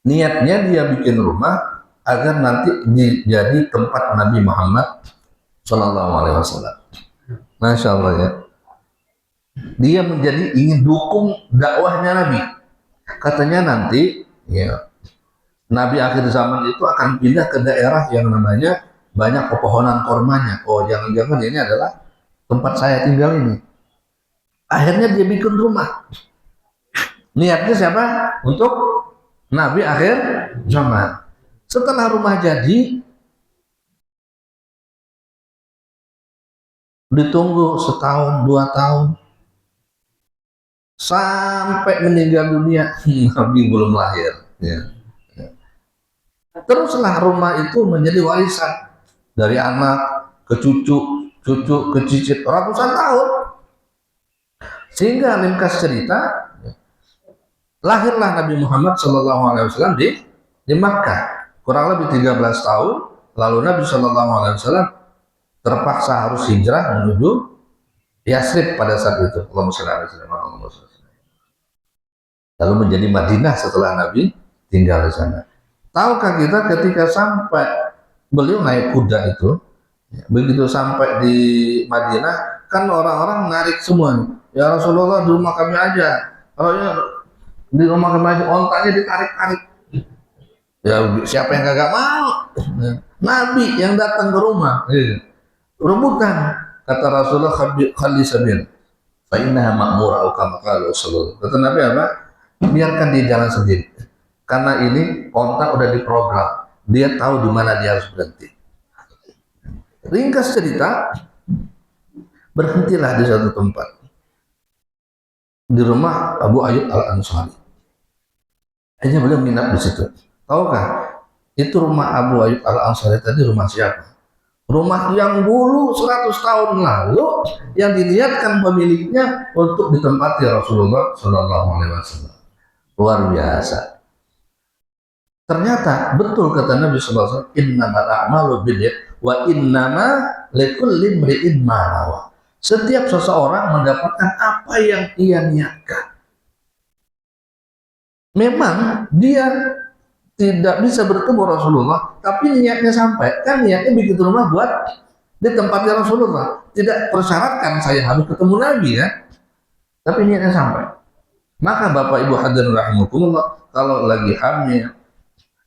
Speaker 1: Niatnya dia bikin rumah agar nanti jadi tempat Nabi Muhammad Shallallahu Alaihi Wasallam. Masya Allah ya. Dia menjadi ingin dukung dakwahnya Nabi. Katanya nanti ya, Nabi akhir zaman itu akan pindah ke daerah yang namanya banyak pepohonan kormanya. Oh, jangan-jangan ini adalah tempat saya tinggal ini. Akhirnya dia bikin rumah. Niatnya siapa? Untuk Nabi akhir zaman. Setelah rumah jadi, ditunggu setahun, 2 tahun, sampai meninggal dunia, Nabi belum lahir. Ya. Teruslah rumah itu menjadi warisan dari anak ke cucu, cucu ke cicit, ratusan tahun. Sehingga ringkas cerita, lahirlah Nabi Muhammad SAW di Makkah, kurang lebih 13 tahun. Lalu Nabi SAW terpaksa harus hijrah menuju Yasrib pada saat itu. Lalu menjadi Madinah setelah Nabi tinggal di sana. Tahukah kita ketika sampai beliau naik kuda itu, begitu sampai di Madinah, kan orang-orang narik semua. Ya Rasulullah, di rumah kami aja. Kalau ya di rumah kami aja, ontanya ditarik-tarik. Ya siapa yang kagak mau? Nabi yang datang ke rumah. rebutan. Kata Rasulullah, khalli sabil fa innaha ma'mura, atau kama qala Rasulullah. Kata Nabi apa? Biarkan dia jalan sendiri. Karena ini kontak udah diprogram. Dia tahu di mana dia harus berhenti. Ringkas cerita, berhentilah di suatu tempat. Di rumah Abu Ayyub Al-Ansari. Hanya beliau menginap di situ. Tahukah? Itu rumah Abu Ayyub Al-Ansari tadi rumah siapa? Rumah yang dulu 100 tahun lalu yang diniatkan pemiliknya untuk ditempati Rasulullah Shallallahu Alaihi Wasallam. Luar biasa. Ternyata betul kata Nabi Sallallahu Alaihi Wasallam, innamal a'malu binniyat wa innama likulli imri'in ma nawa. Setiap seseorang mendapatkan apa yang ia niatkan. Memang dia tidak bisa bertemu Rasulullah, tapi niatnya sampai. Kan niatnya bikin rumah buat di tempatnya Rasulullah. Tidak persyaratkan saya harus ketemu Nabi ya, tapi niatnya sampai. Maka Bapak Ibu hadirin rahimakumullah, kalau lagi hamil,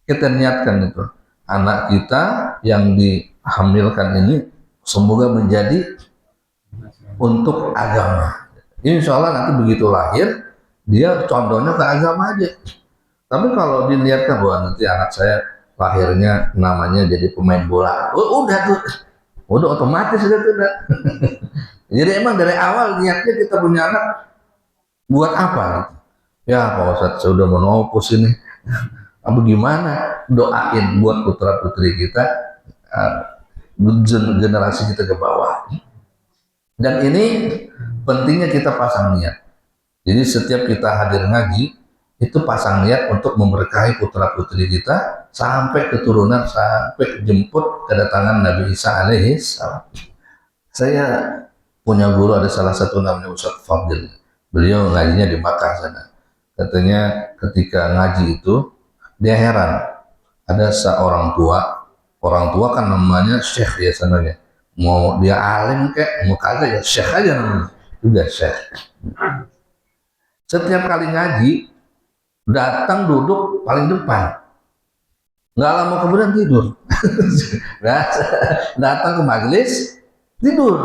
Speaker 1: kita niatkan itu anak kita yang dihamilkan ini semoga menjadi untuk agama. Insya Allah nanti begitu lahir dia condongnya ke agama aja. Tapi kalau dilihatkan bahwa nanti anak saya lahirnya namanya jadi pemain bola, udah tuh, udah otomatis udah tuh. Jadi emang dari awal niatnya kita punya anak buat apa? Ya Pak Ustadz, saya udah menopos ini. Apa gimana? Doain buat putra putri kita, generasi kita ke bawah. Dan ini pentingnya kita pasang niat. Jadi setiap kita hadir ngaji, itu pasang niat untuk memberkahi putra putri kita sampai keturunan, sampai jemput kedatangan Nabi Isa alaihi salam. Saya punya guru, ada salah satu namanya Ustadz Fadil. Beliau ngajinya di Makkah sana. Katanya ketika ngaji itu dia heran, ada seorang tua, orang tua kan namanya syekh ya sananya. Mau dia alim kek, mau kagak ya syekh aja namanya. Juga syekh. Setiap kali ngaji datang duduk paling depan, nggak lama kemudian tidur. Datang ke majelis tidur.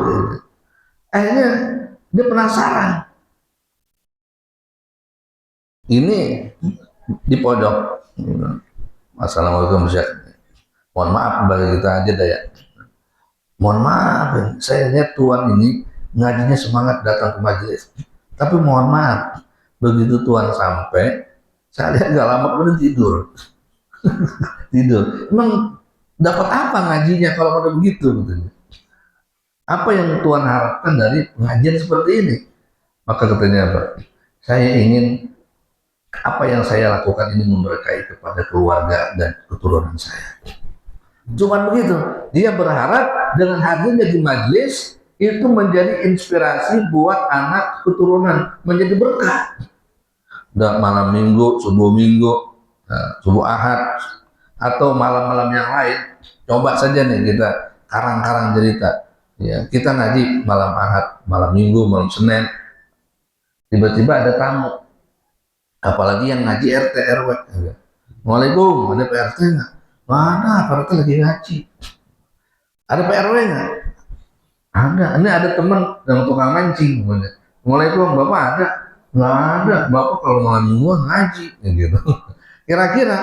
Speaker 1: Akhirnya dia penasaran. Ini di pojok. Assalamualaikum Syekh. Mohon maaf bagi kita aja daya. Mohon maaf, saya lihat tuan ini ngajinya semangat datang ke majelis. Tapi mohon maaf, begitu tuan sampai, saya lihat gak lama kemudian tidur. Tidur. Emang dapat apa ngajinya kalau pada begitu? Apa yang Tuhan harapkan dari pengajian seperti ini? Maka katanya apa? Saya ingin apa yang saya lakukan ini memberkahi kepada keluarga dan keturunan saya. Cuman begitu. Dia berharap dengan hadirnya di majelis itu menjadi inspirasi buat anak keturunan, menjadi berkah. Dan malam minggu, subuh ahad, atau malam-malam yang lain, coba saja nih kita karang-karang cerita. Ya, kita ngaji malam ahad, malam minggu, malam Senin, tiba-tiba ada tamu, apalagi yang ngaji RT RW. Waalaikumsalam, ada PRT nggak? Mana PRT lagi ngaji? Ada PRW nggak? Ada. Ini ada teman yang tukang mancing. Waalaikumsalam, bapak ada? Nggak ada. Bapak kalau malam minggu ngaji, gitu. Kira-kira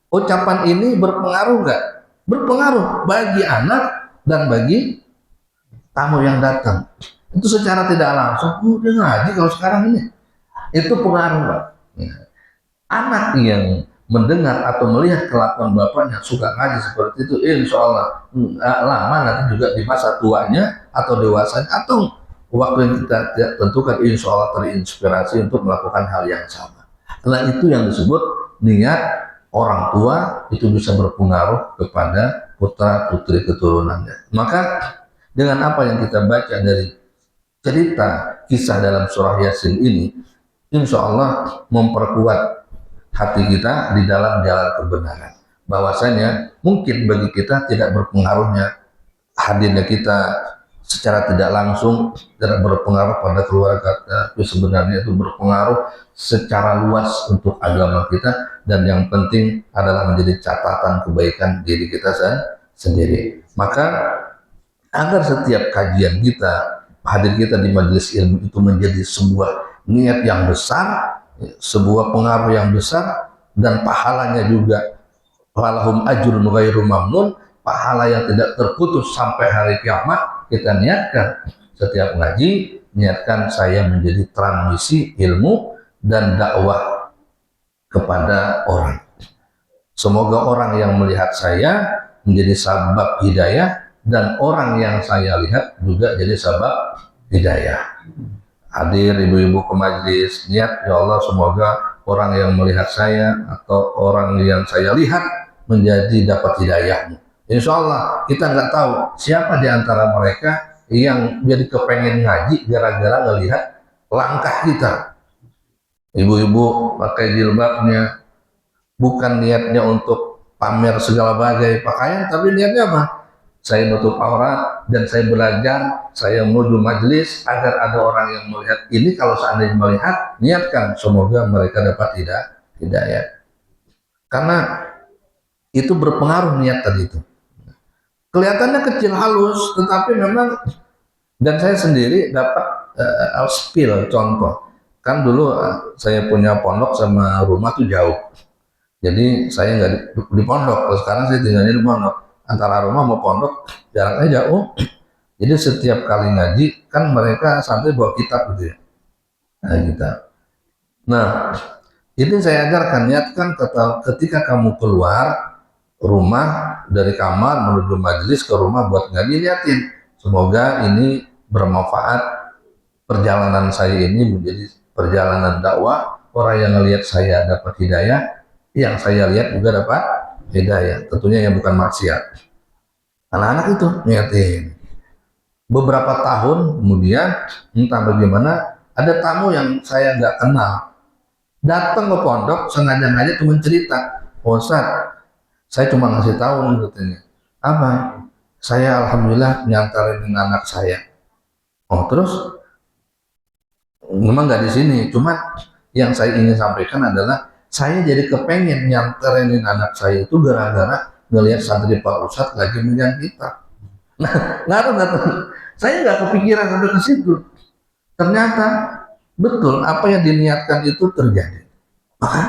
Speaker 1: ucapan ini berpengaruh nggak? Berpengaruh bagi anak dan bagi tamu yang datang. Itu secara tidak langsung, dia ngaji kalau sekarang ini. Itu pengaruh, Pak. Ya. Anak yang mendengar atau melihat kelakuan bapaknya suka ngaji seperti itu, insya Allah lama nanti juga di masa tuanya atau dewasanya atau waktu yang kita tentukan, insya Allah terinspirasi untuk melakukan hal yang sama. Karena itu yang disebut niat orang tua itu bisa berpengaruh kepada putra putri keturunannya. Maka dengan apa yang kita baca dari cerita kisah dalam surah Yasin ini, insya Allah memperkuat hati kita di dalam jalan kebenaran. Bahwasanya mungkin bagi kita tidak berpengaruhnya hadirnya kita secara tidak langsung, tidak berpengaruh pada keluarga kita, tapi sebenarnya itu berpengaruh secara luas untuk agama kita, dan yang penting adalah menjadi catatan kebaikan diri kita sendiri. Maka agar setiap kajian kita, hadir kita di majelis ilmu itu menjadi sebuah niat yang besar, sebuah pengaruh yang besar, dan pahalanya juga walahum ajrun ghairu mamnun, pahala yang tidak terputus sampai hari kiamat. Kita niatkan setiap ngaji, niatkan saya menjadi transmisi ilmu dan dakwah kepada orang. Semoga orang yang melihat saya menjadi sabab hidayah, dan orang yang saya lihat juga jadi sabab hidayah. Hadir ibu-ibu ke majelis, niat ya Allah semoga orang yang melihat saya atau orang yang saya lihat menjadi dapat hidayahmu. Insya Allah kita nggak tahu siapa di antara mereka yang jadi kepengen ngaji gara-gara ngelihat langkah kita. Ibu-ibu pakai jilbabnya, bukan niatnya untuk pamer segala bagai pakaian, tapi niatnya apa? Saya nutup aurat dan saya belajar, saya menuju majelis agar ada orang yang melihat ini. Kalau seandainya melihat, niatkan semoga mereka dapat hidayah. Karena itu berpengaruh niat tadi itu. Kelihatannya kecil halus, tetapi memang, dan saya sendiri dapat spill contoh. Kan dulu saya punya pondok sama rumah tuh jauh. Jadi saya nggak di pondok, kalau sekarang saya tinggalnya di pondok. Antara rumah mau pondok jaraknya jauh. Jadi setiap kali ngaji kan mereka santai bawa kitab gitu ya. Nah, kitab. Nah, itu saya ajarkan, niatkan ketika kamu keluar rumah dari kamar menuju majelis ke rumah buat ngaji, liatin semoga ini bermanfaat, perjalanan saya ini menjadi perjalanan dakwah, orang yang ngelihat saya dapat hidayah, yang saya lihat juga dapat hidayah, tentunya yang bukan maksiat. Anak-anak itu niatin. Beberapa tahun kemudian, entah bagaimana, ada tamu yang saya nggak kenal datang ke pondok, sengaja-ngaja cuma cerita, "Oh, Ustaz, saya cuma ngasih tahu nih," katanya. "Apa?" "Saya alhamdulillah nyantarin anak saya." "Oh, terus?" "Memang nggak di sini, cuma yang saya ingin sampaikan adalah saya jadi kepengen nyantarin anak saya itu gara-gara ngelihat santri Pak Ustadz lagi megang kitab." Nah, ngaruh. Saya nggak kepikiran sampai ke situ. Ternyata betul apa yang diniatkan itu terjadi. Maka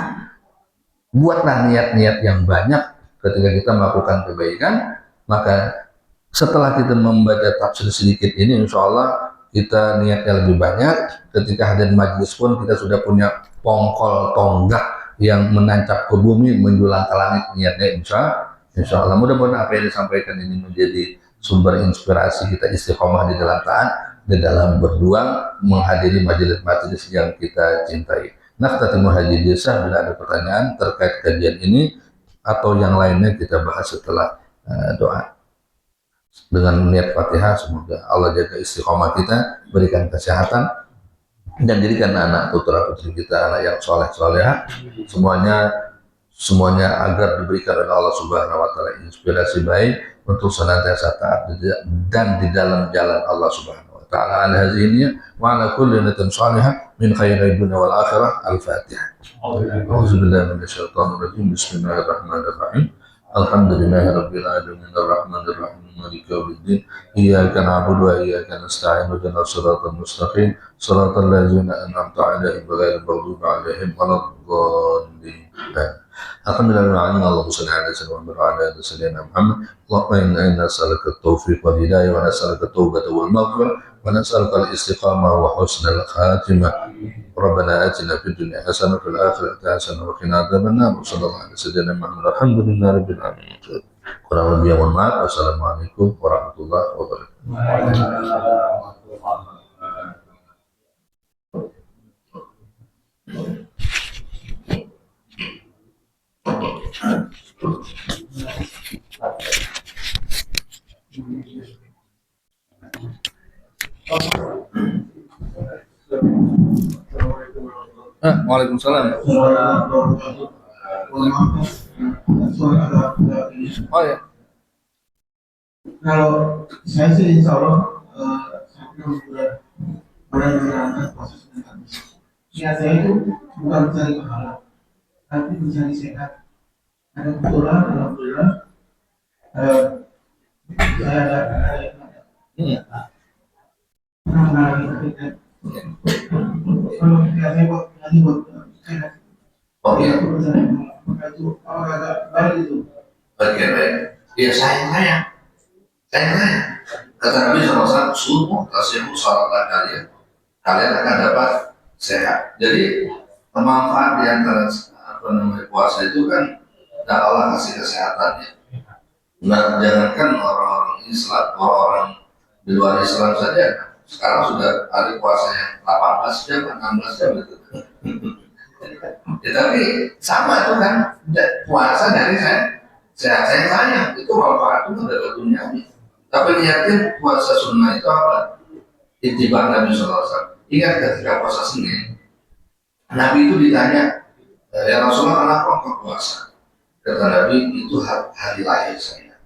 Speaker 1: buatlah niat-niat yang banyak ketika kita melakukan kebaikan. Maka setelah kita membaca tafsir sedikit ini, insya Allah kita niatnya lebih banyak. Ketika hadir majlis pun kita sudah punya pongkol tonggak yang menancap ke bumi, menjulang ke langit niatnya, insya Allah. Mudah-mudahan apa yang disampaikan ini menjadi sumber inspirasi kita istiqomah di dalam taat, di dalam berjuang menghadiri majelis-majelis yang kita cintai. Naftatimu haji desa. Bila ada pertanyaan terkait kajian ini atau yang lainnya kita bahas setelah doa. Dengan niat Fatihah, semoga Allah jaga istiqomah kita, berikan kesehatan, dan jadikan anak putra putri kita anak yang soleh soleha, semuanya agar diberikan oleh Allah Subhanahu wa taala inspirasi baik untuk senantiasa taat dan di dalam jalan Allah Subhanahu wa taala. Ala hadhihi wa ala kulli niyatin salihah min khairid dunya wal akhirah. Al-Fatihah. A'udzubillahi minasyaitonir rajim. Bismillahirrahmanirrahim. Alhamdulillahi rabbil alamin arrahmanir rahim maliki yaumiddin. Iyyaka na'budu wa iyyaka nasta'in ihdinas siratal mustaqim siratal ladzina an'amta 'alaihim ghairil maghdubi 'alaihim waladdallin. Alhamdulillah, Allahumma shalli ala sayyidina Muhammad. Allahumma inna nas'aluka at-tawfiq wal hidayah wa nas'aluka at-taubata wal maghfirah wa nas'aluka al-istiqamah wa husnal khatimah. Rabbana atina fid dunya hasanah wa fil akhirati hasanah wa qina adzabannar. Sallallahu alaihi wasallam. Alhamdulillahi rabbil alamin. Kurang lebih mohon maaf. Wassalamualaikum warahmatullahi wabarakatuh. Waalaikumsalam. Oh ya.
Speaker 2: Kalau saya sih insya Allah sudah menjalankan proses meditasi. Niat saya itu bukan mencari pahala, tapi mencari sehat. Ada kebetulan, alhamdulillah, saya ada sebenarnya kita kalau biasanya buat nanti buat saya
Speaker 1: Oh iya,
Speaker 2: itu berjalan maka itu agak baik itu.
Speaker 1: bagian baik. Ya sayang. Kata Nabi SAW, subuh tasimu salatlah kalian akan dapat sehat. Jadi manfaat di antara puasa itu kan Allah kasih kesehatannya. Nah, jangankan orang-orang Islam, orang-orang di luar Islam saja, sekarang sudah ada puasa yang 18 jam, 16 jam gitu. Ya, tapi sama itu kan, puasa dari saya itu manfaat itu dari dunia. Tapi niatin puasa sunnah itu apa? Ittiba Nabi SAW. Ingat ketika puasa Senin, Nabi itu ditanya, ya Rasulullah kenapa engkau puasa? Kata Nabi, itu hari lahir saya.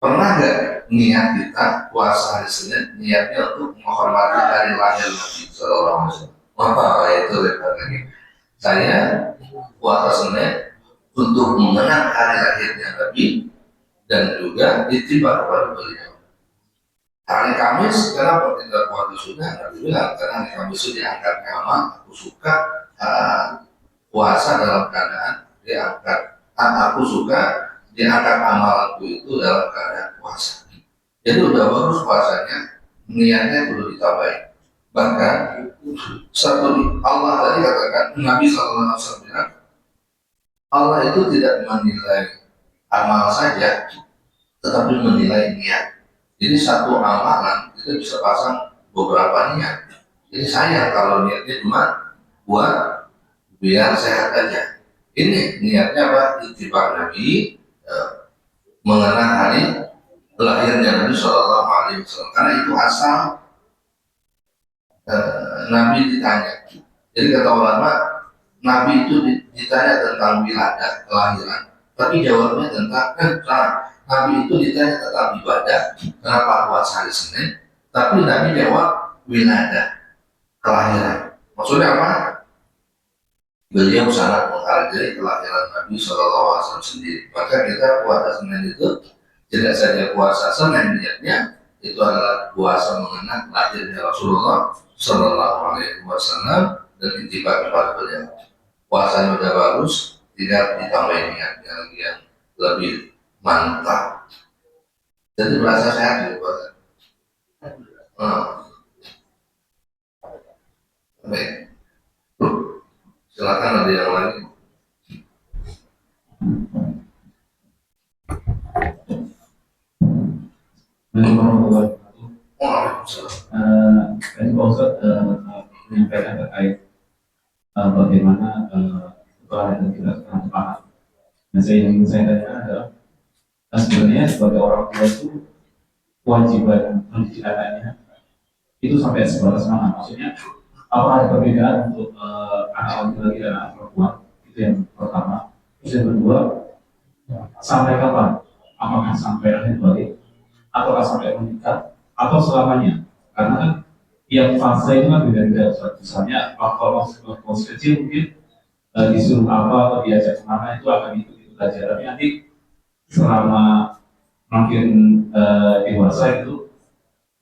Speaker 1: Pernah nggak niat kita puasa hari Senin, niatnya untuk menghormati hari lahir Nabi SAW? Wah, itu lagi. Saya puasa Senin untuk mengenang hari lahirnya Nabi dan juga ittiba kepada beliau. Hari Kamis, kenapa kita puasa sunnah? Nabi bilang, karena hari Kamis itu diangkat amal, aku suka puasa dalam keadaan diangkat. Aku suka diangkat amalanku itu dalam keadaan puasa. Jadi udah bagus puasanya, niatnya perlu ditambahin. Bahkan satu Allah tadi katakan, Nabi SAW bilang, Allah itu tidak menilai amal saja, tetapi menilai niat. Jadi satu amalan kita bisa pasang beberapa niat. Jadi sayang kalau niatnya cuma buat biar sehat aja. Ini niatnya apa? Ittiba Nabi, mengenang hari lahirnya Nabi Shallallahu Alaihi Wasallam. Karena itu asal Nabi ditanya. Jadi kata ulama, Nabi itu ditanya tentang wiladah, kelahiran, tapi jawabnya tentang Nabi itu ditanya tentang ibadah, kenapa puasa hari Senin, tapi Nabi jawab wiladah, kelahiran. Maksudnya apa? Beliau sangat menghargai kelahiran Nabi SAW sendiri. Maka kita puasa Senin itu tidak saja puasa Senin niatnya, itu adalah puasa mengenang lahirnya Rasulullah SAW dan ittiba kepada beliau. Puasanya udah bagus, tidak ditambahin niatnya lagi yang lebih mantap. Jadi merasa sehat di puasa. Baik. Silakan ada yang lain.
Speaker 3: Tadi Pak Ustadz menyampaikan terkait bagaimana setelah kita sekarang paham. Nah, yang ingin saya tanyakan adalah sebenarnya sebagai orang tua itu kewajiban mendidik anaknya itu sampai sebatas mana? Maksudnya apa ada perbedaan untuk anak laki-laki dan anak perempuan? Itu yang pertama. Terus yang kedua, sampai kapan? Apakah sampai akhir balik? Ataukah sampai menikah? Atau selamanya? Karena kan yang fase itu kan beda-beda. Misalnya kalau masih kecil mungkin disuruh apa atau diajak kemana itu akan ikut belajar. Tapi nanti selama makin dewasa itu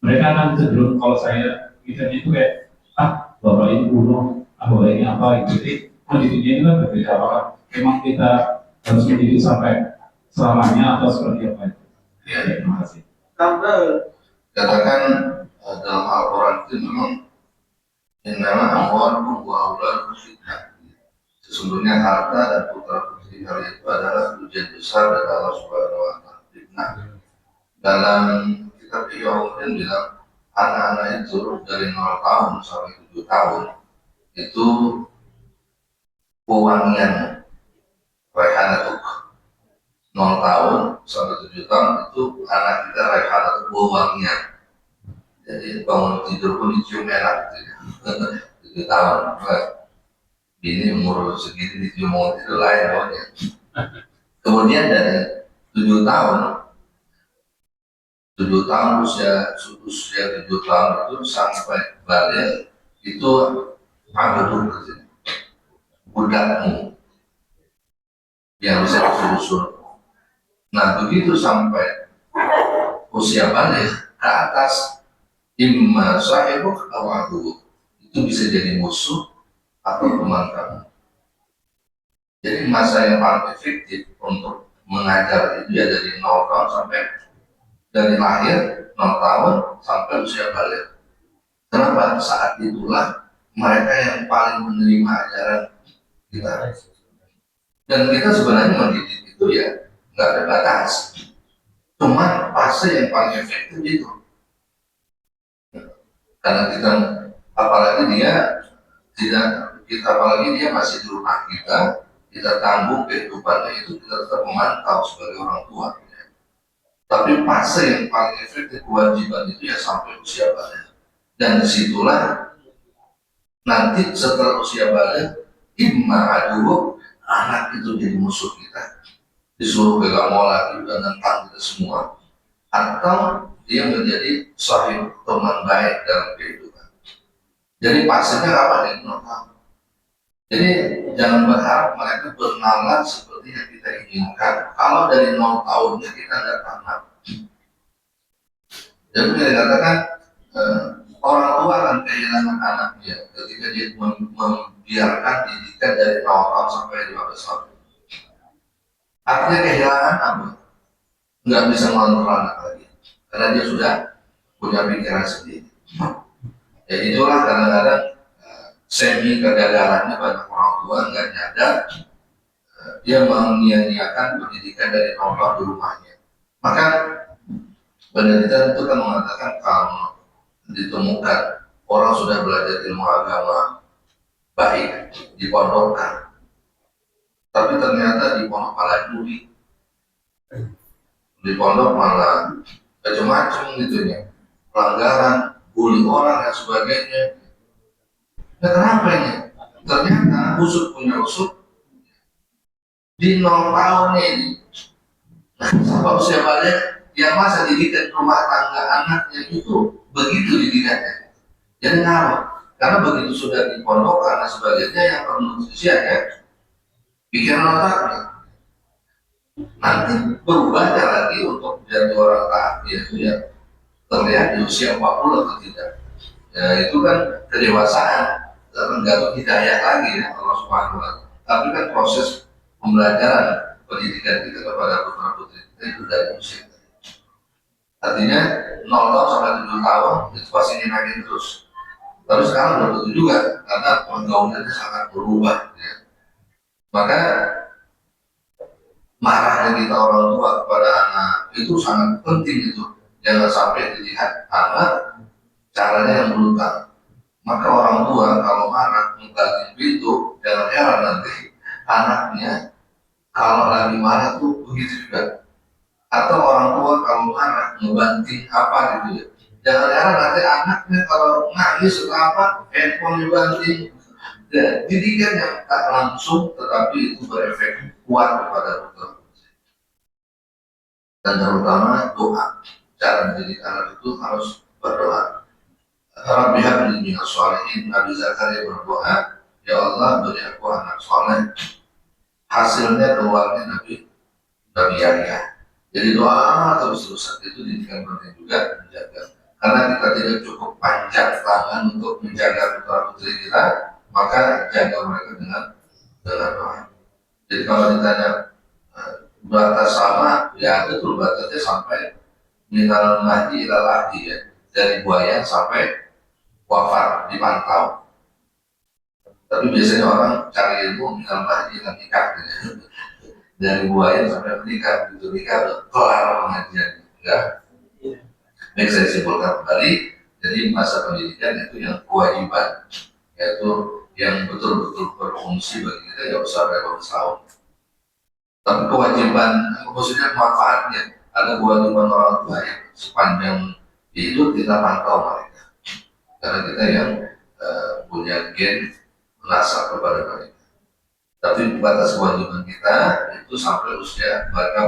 Speaker 3: mereka akan cenderung, kalau saya mikirnya itu kayak bapak ini kuno, bapak ini apa gitu. Jadi pendidiknya itu kan berbeda. Apakah memang kita harus mendidik sampai selamanya atau seperti apa itu?
Speaker 1: Ya,
Speaker 3: terima kasih.
Speaker 1: Katakan dalam Al-Quran itu memang innama amwalukum wa auladukum fitnah. Sesungguhnya harta dan putra putri kalian itu adalah ujian besar dari Allah Subhanahu wa Ta'ala. Fitnah. Dalam kitab Iyyah bilang anak-anak itu dari 0 tahun sampai 7 tahun itu pewangian rehanatuk. 0 tahun sampai 7 tahun itu anak kita rehanatuk pewangian. Jadi bangun tidur pun dicium enak gitu ya. 7 tahun. Ini umur segini dicium itu lain pokoknya. Kemudian dari 7 tahun usia 7 tahun itu sampai balik itu abdul budakmu yang bisa disuruh. Nah begitu sampai usia balik ke atas, imma sahibuk atau aduh, itu bisa jadi musuh atau teman kamu. Jadi masa yang paling efektif untuk mengajar itu ya dari 0 tahun sampai dari lahir 0 tahun sampai usia balik. Kenapa? Saat itulah mereka yang paling menerima ajaran kita. Dan kita sebenarnya mendidik itu ya nggak ada batas. Cuma fase yang paling efektif itu. Karena kita, apalagi dia tidak, kita apalagi dia masih di rumah kita tanggung kehidupannya itu, kita tetap memantau sebagai orang tua. Tapi fase yang paling efektif kewajiban itu ya sampai usia balik. Dan disitulah nanti setelah usia balik, imma aduh, anak itu jadi musuh kita, disuruh pegang mola juga tentang kita semua, atau dia menjadi sahib teman baik dalam kehidupan. Jadi pastinya apa yang tahu. Jadi jangan berharap mereka bernalar seperti yang kita inginkan. Kalau dari 0 tahunnya kita nggak tanam. Jadi kita katakan orang tua akan kehilangan anaknya ketika dia membiarkan didikan dari 0 tahun sampai 15 tahun. Artinya kehilangan apa? Nggak bisa mengontrol anak lagi, karena dia sudah punya pikiran sendiri. Ya itulah kadang-kadang semi kegagalannya banyak orang tua nggak nyadar dia menyia-nyiakan pendidikan dari 0 tahun di rumahnya. Maka penelitian itu kan mengatakan kalau ditemukan orang sudah belajar ilmu agama baik dipondokkan, tapi ternyata di pondok malah judi, di pondok malah macam-macam gitu ya, pelanggaran, bully orang dan sebagainya. Nah, kenapa ini? Ternyata usut punya usut di 0 tahun ini. Nah, sampai usia balik yang masa didikan rumah tangga anaknya itu begitu didikannya. Jadi ngaruh. Karena begitu sudah di pondok karena sebagainya yang perlu usianya pikiran otaknya. Nanti berubahnya lagi untuk menjadi orang taat itu ya terlihat di usia 40 atau tidak. Ya itu kan kedewasaan, tergantung hidayah lagi ya Allah Subhanahu wa Ta'ala. Tapi kan proses pembelajaran pendidikan kita kepada putra putri kita itu dari usia. Artinya 0 tahun sampai 7 tahun itu pasti nyenangin terus. Tapi sekarang udah begitu juga karena pergaulannya sangat berubah. Ya. Maka marahnya kita orang tua kepada anak itu sangat penting itu. Jangan sampai dilihat anak caranya yang brutal. Maka orang tua kalau marah membanting pintu, jangan heran nanti anaknya kalau lagi marah tuh begitu juga. Atau orang tua kalau marah membanting apa gitu ya. Jangan heran nanti anaknya kalau nangis atau apa, handphone dibanting. Ya, didikan yang tak langsung tetapi itu berefek kuat kepada putra. Dan terutama doa. Cara mendidik anak itu harus berdoa. Rabbi habli minas sholihin. Nabi Zakaria berdoa, ya Allah beri aku anak soleh. Hasilnya keluarnya Nabi Yahya. Jadi doa terus-terusan itu didikan penting juga menjaga. Karena kita tidak cukup panjang tangan untuk menjaga putra putri kita, maka jaga mereka dengan doa. Jadi kalau ditanya batas sama, ya betul batasnya sampai minal mahdi ilal lahdi ya, dari buaya sampai wafat dipantau. Tapi biasanya orang cari ilmu minal mahdi ilal nikah gitu. Dari buaya sampai menikah, begitu nikah kelar pengajian. Enggak. Baik, saya simpulkan kembali. Jadi masa pendidikan itu yang kewajiban, yaitu yang betul-betul berfungsi bagi kita ya usah dari 12 tahun. Tapi kewajiban, maksudnya manfaatnya, ada kewajiban orang tua yang sepanjang hidup kita pantau mereka. Karena kita yang punya gen menasab kepada mereka. Tapi batas kewajiban kita itu sampai usia mereka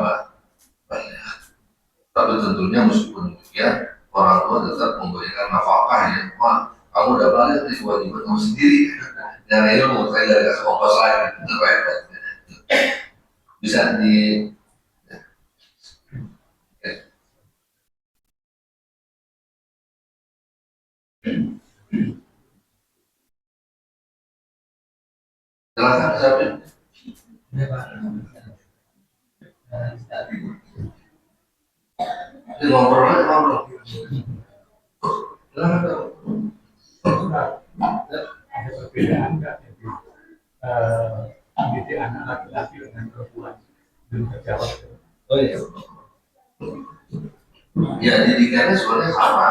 Speaker 1: banyak. Tapi tentunya meskipun demikian, orang tua tetap memberikan nafkah ya. Wah, kamu udah balik nih kewajiban kamu sendiri. Jangan ilmu, saya dari kasih ongkos lagi. Bisa di Silakan siapa? Ngobrol aja ngobrol. Silakan.
Speaker 4: Ada perbedaan nggak jadi mendidik anak laki-laki dengan perempuan belum terjawab.
Speaker 1: Oh iya. Ya didikannya sebenarnya sama.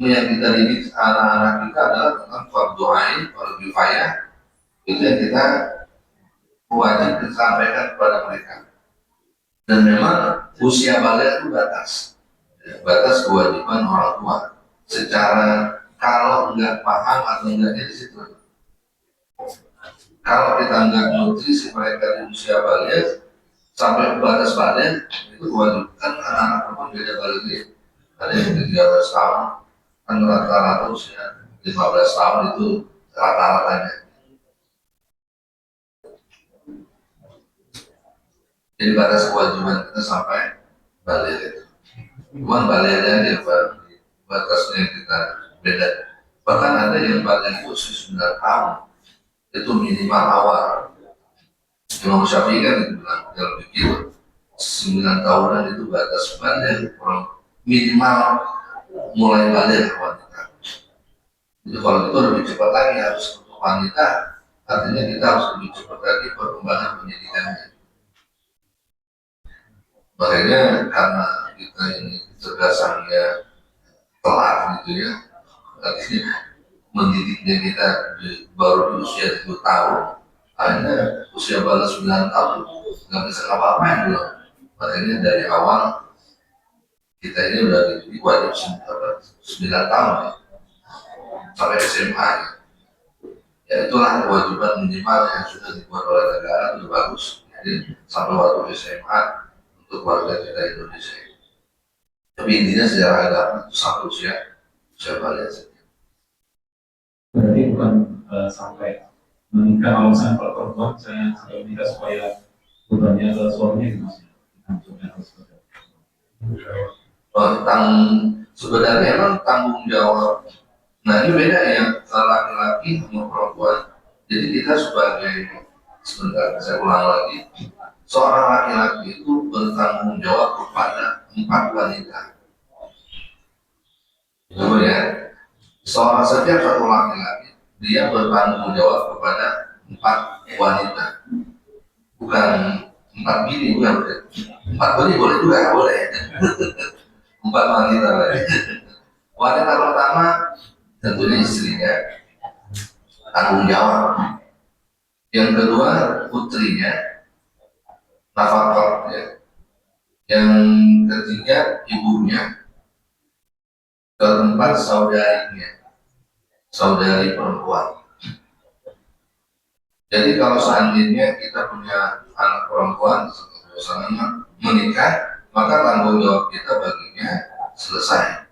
Speaker 1: Yang kita didik anak-anak kita adalah tentang fardu ain, fardu kifayah. Itu yang kita wajib disampaikan kepada mereka. Dan memang usia balik itu batas. Batas kewajiban orang tua. Secara kalau nggak paham atau enggaknya di situ. Kalau kita nggak nutrisi mereka di usia balik sampai batas balik itu kewajiban anak-anak perempuan beda balik dia. Ada yang 13 tahun, kan rata-rata usia 15 tahun itu rata-ratanya. Jadi batas kewajiban kita sampai balik itu. Cuman baliknya dia batasnya kita beda. Bahkan ada yang balik usia 9 tahun itu minimal awal. Imam Syafi'i kan itu bilang kalau begitu 9 tahunan itu batas balik minimal mulai balik wanita. Jadi kalau itu lebih cepat lagi harus untuk wanita, artinya kita harus lebih cepat lagi perkembangan pendidikannya. Makanya karena kita ini kecerdasannya telat gitu ya, artinya mendidiknya kita baru di usia 7 tahun, akhirnya usia balik 9 tahun nggak bisa ngapa-ngapain belum. Makanya dari awal kita ini udah dididik wajib 9 tahun ya, sampai SMA ya. Ya itulah kewajiban minimal yang sudah dibuat oleh negara, itu bagus. Jadi sampai waktu SMA untuk warga kita Indonesia. Tapi intinya sejarah agama itu sampai usia balik saja.
Speaker 3: Berarti bukan sampai menikah. Kalau misalnya kalau perempuan saya sampai menikah supaya bebannya ke suaminya gitu maksudnya.
Speaker 1: Sebenarnya emang tanggung jawab. Nah ini beda ya laki-laki sama perempuan. Jadi kita sebagai, sebentar saya ulang lagi, seorang laki-laki itu bertanggung jawab kepada 4 wanita. Betul ya? Setiap satu laki-laki dia bertanggung jawab kepada 4 wanita, bukan 4 bini, bukan 4 bini boleh juga, boleh 4 wanita. Wanita pertama tentunya istrinya, tanggung jawab. Yang kedua putrinya, nafkah ya. Yang ketiga ibunya. Keempat saudarinya, saudari perempuan. Jadi kalau seandainya kita punya anak perempuan sama menikah, maka tanggung jawab kita baginya selesai.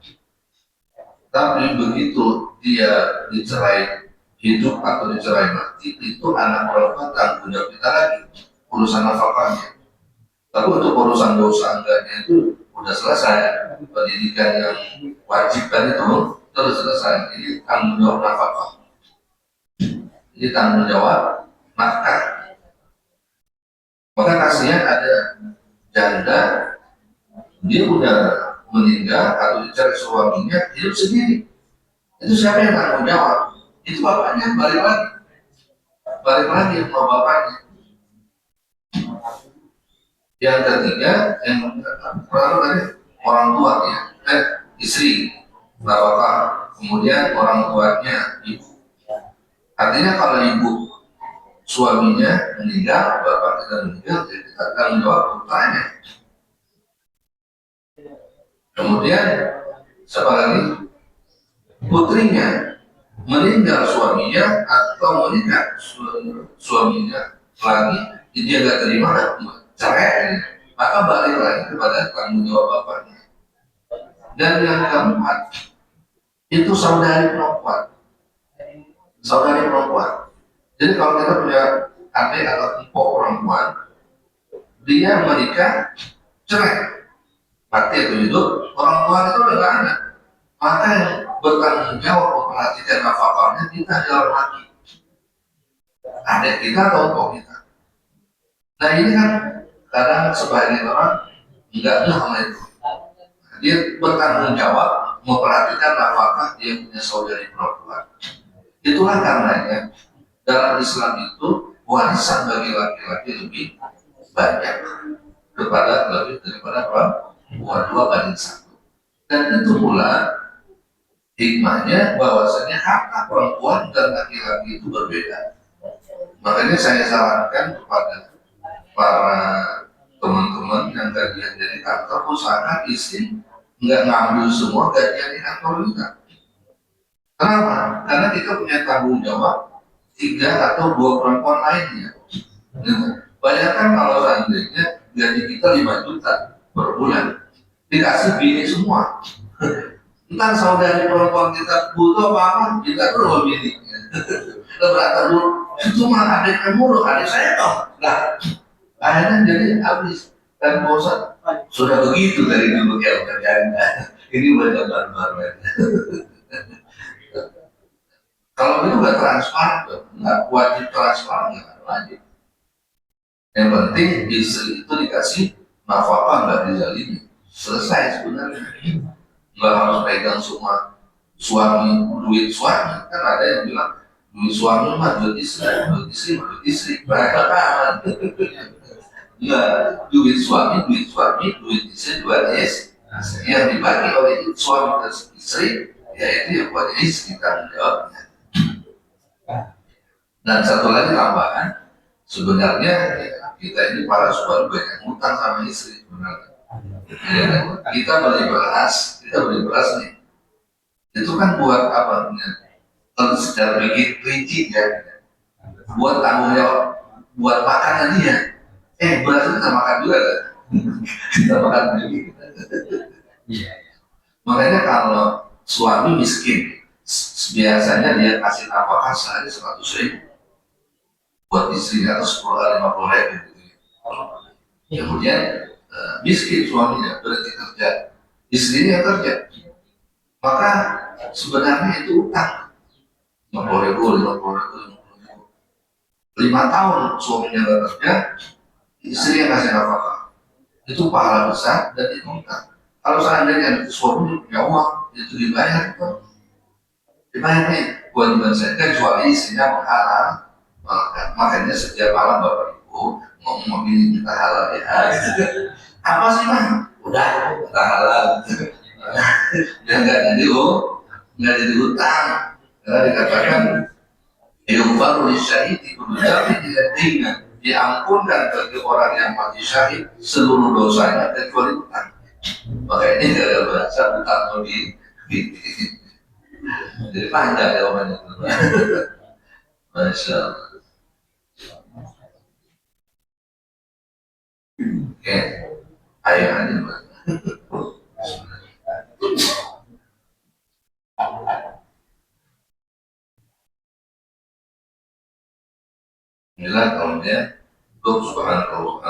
Speaker 1: Tapi begitu dia dicerai hidup atau dicerai mati, itu anak perempuan tanggung jawab kita lagi, urusan nafkahnya. Tapi untuk urusan dosa enggaknya itu udah selesai. Pendidikan yang wajib kan itu terus selesai. Ini tanggung jawab nafkah. Ini tanggung jawab nafkah. Maka kasihan ada janda, dia udah meninggal atau dicerai suaminya, hidup sendiri. Itu siapa yang tanggung jawab? Itu bapaknya, balik lagi sama bapaknya. Yang ketiga, yang pertama tadi orang tua ya, istri, bapak, kemudian orang tuanya ibu. Artinya kalau ibu suaminya meninggal, bapak kita meninggal, jadi kita akan menjawab putranya. Kemudian siapa lagi? Putrinya meninggal suaminya atau meninggal suaminya lagi, dia nggak terima cerai, maka balik lagi kepada tanggung jawab bapaknya. Dan yang keempat itu saudari perempuan. Saudari perempuan. Jadi kalau kita punya adik atau empok perempuan, dia menikah, cerai, mati atau hidup, orang tua itu udah nggak ada. Maka yang bertanggung jawab memperhatikan nafkahnya kita adalah laki. adik kita atau kau kita. Nah ini kan kadang sebagian orang enggak sama itu. Dia bertanggung jawab memperhatikan apakah dia punya saudari perempuan. Itulah karenanya dalam Islam itu warisan bagi laki-laki lebih banyak lebih daripada perempuan, 2 banding 1. Dan itu pula hikmahnya bahwasanya harta perempuan dan laki-laki itu berbeda. Makanya saya sarankan kepada para teman-teman yang gajian dari kantor, usahakan istri nggak ngambil semua gajian di kantor juga. Kenapa? Karena kita punya tanggung jawab 3 atau 2 perempuan lainnya. Bayangkan kalau seandainya gaji kita 5 juta per bulan, dikasih bini semua. Ntar saudari perempuan kita butuh apa-apa, kita perlu bininya. Kita berkata dulu, itu mah adik kamu loh, adik saya dong. Nah, akhirnya jadi habis. Dan bosan, sudah begitu dari dulu ya kerjaan. Ini banyak baru-baru. Kalau itu nggak transparan, nggak wajib transparan, nggak wajib. Yang penting istri itu dikasih nafkah, nggak dizalimi. Selesai sebenarnya. Nggak harus pegang semua suami, duit suami. Kan ada yang bilang duit suami mah duit istri mah duit istri. Mereka kan. Nggak, duit suami, duit istri, duit istri. Yang dibagi oleh suami dan istri, ya itu yang buat istri tanggung jawabnya. Dan satu lagi tambahan, sebenarnya ya, kita ini para suami banyak ngutang sama istri sebenarnya. Ya, kita beli beras nih, itu kan buat apa? Tentu secara rinci ya, buat tanggung jawab, buat makanan dia. Beras itu kita makan juga kan? Kita makan juga. Makanya kalau suami miskin, biasanya dia kasih nafkah sehari 100.000 buat istrinya atau 10 kali 50 ribu gitu. Kemudian miskin suaminya berarti kerja, istrinya kerja, maka sebenarnya itu utang 50 ribu, 5 tahun suaminya nggak kerja, istri yang kasih nafkah, itu pahala besar dan itu utang. Kalau seandainya suami punya uang, itu dibayar nih kewajiban saya, kecuali istrinya menghalang. Makanya setiap malam Bapak Ibu ngomong ini kita halal ya. Apa sih mah? Udah kita halal. Ya nggak jadi utang. Karena dikatakan yughfaru lisyahidi kullu dzambin illa ad-dain. Diampunkan bagi orang yang mati syahid seluruh dosanya kecuali utang. Makanya ini nggak ada bahasa utang lebih. Jadi panjang jawabannya. Masya Allah. Oke, ayo aja Mbak. Inilah kaumnya, subhanallah,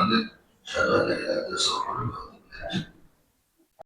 Speaker 1: syahadu an la ilaha illallah.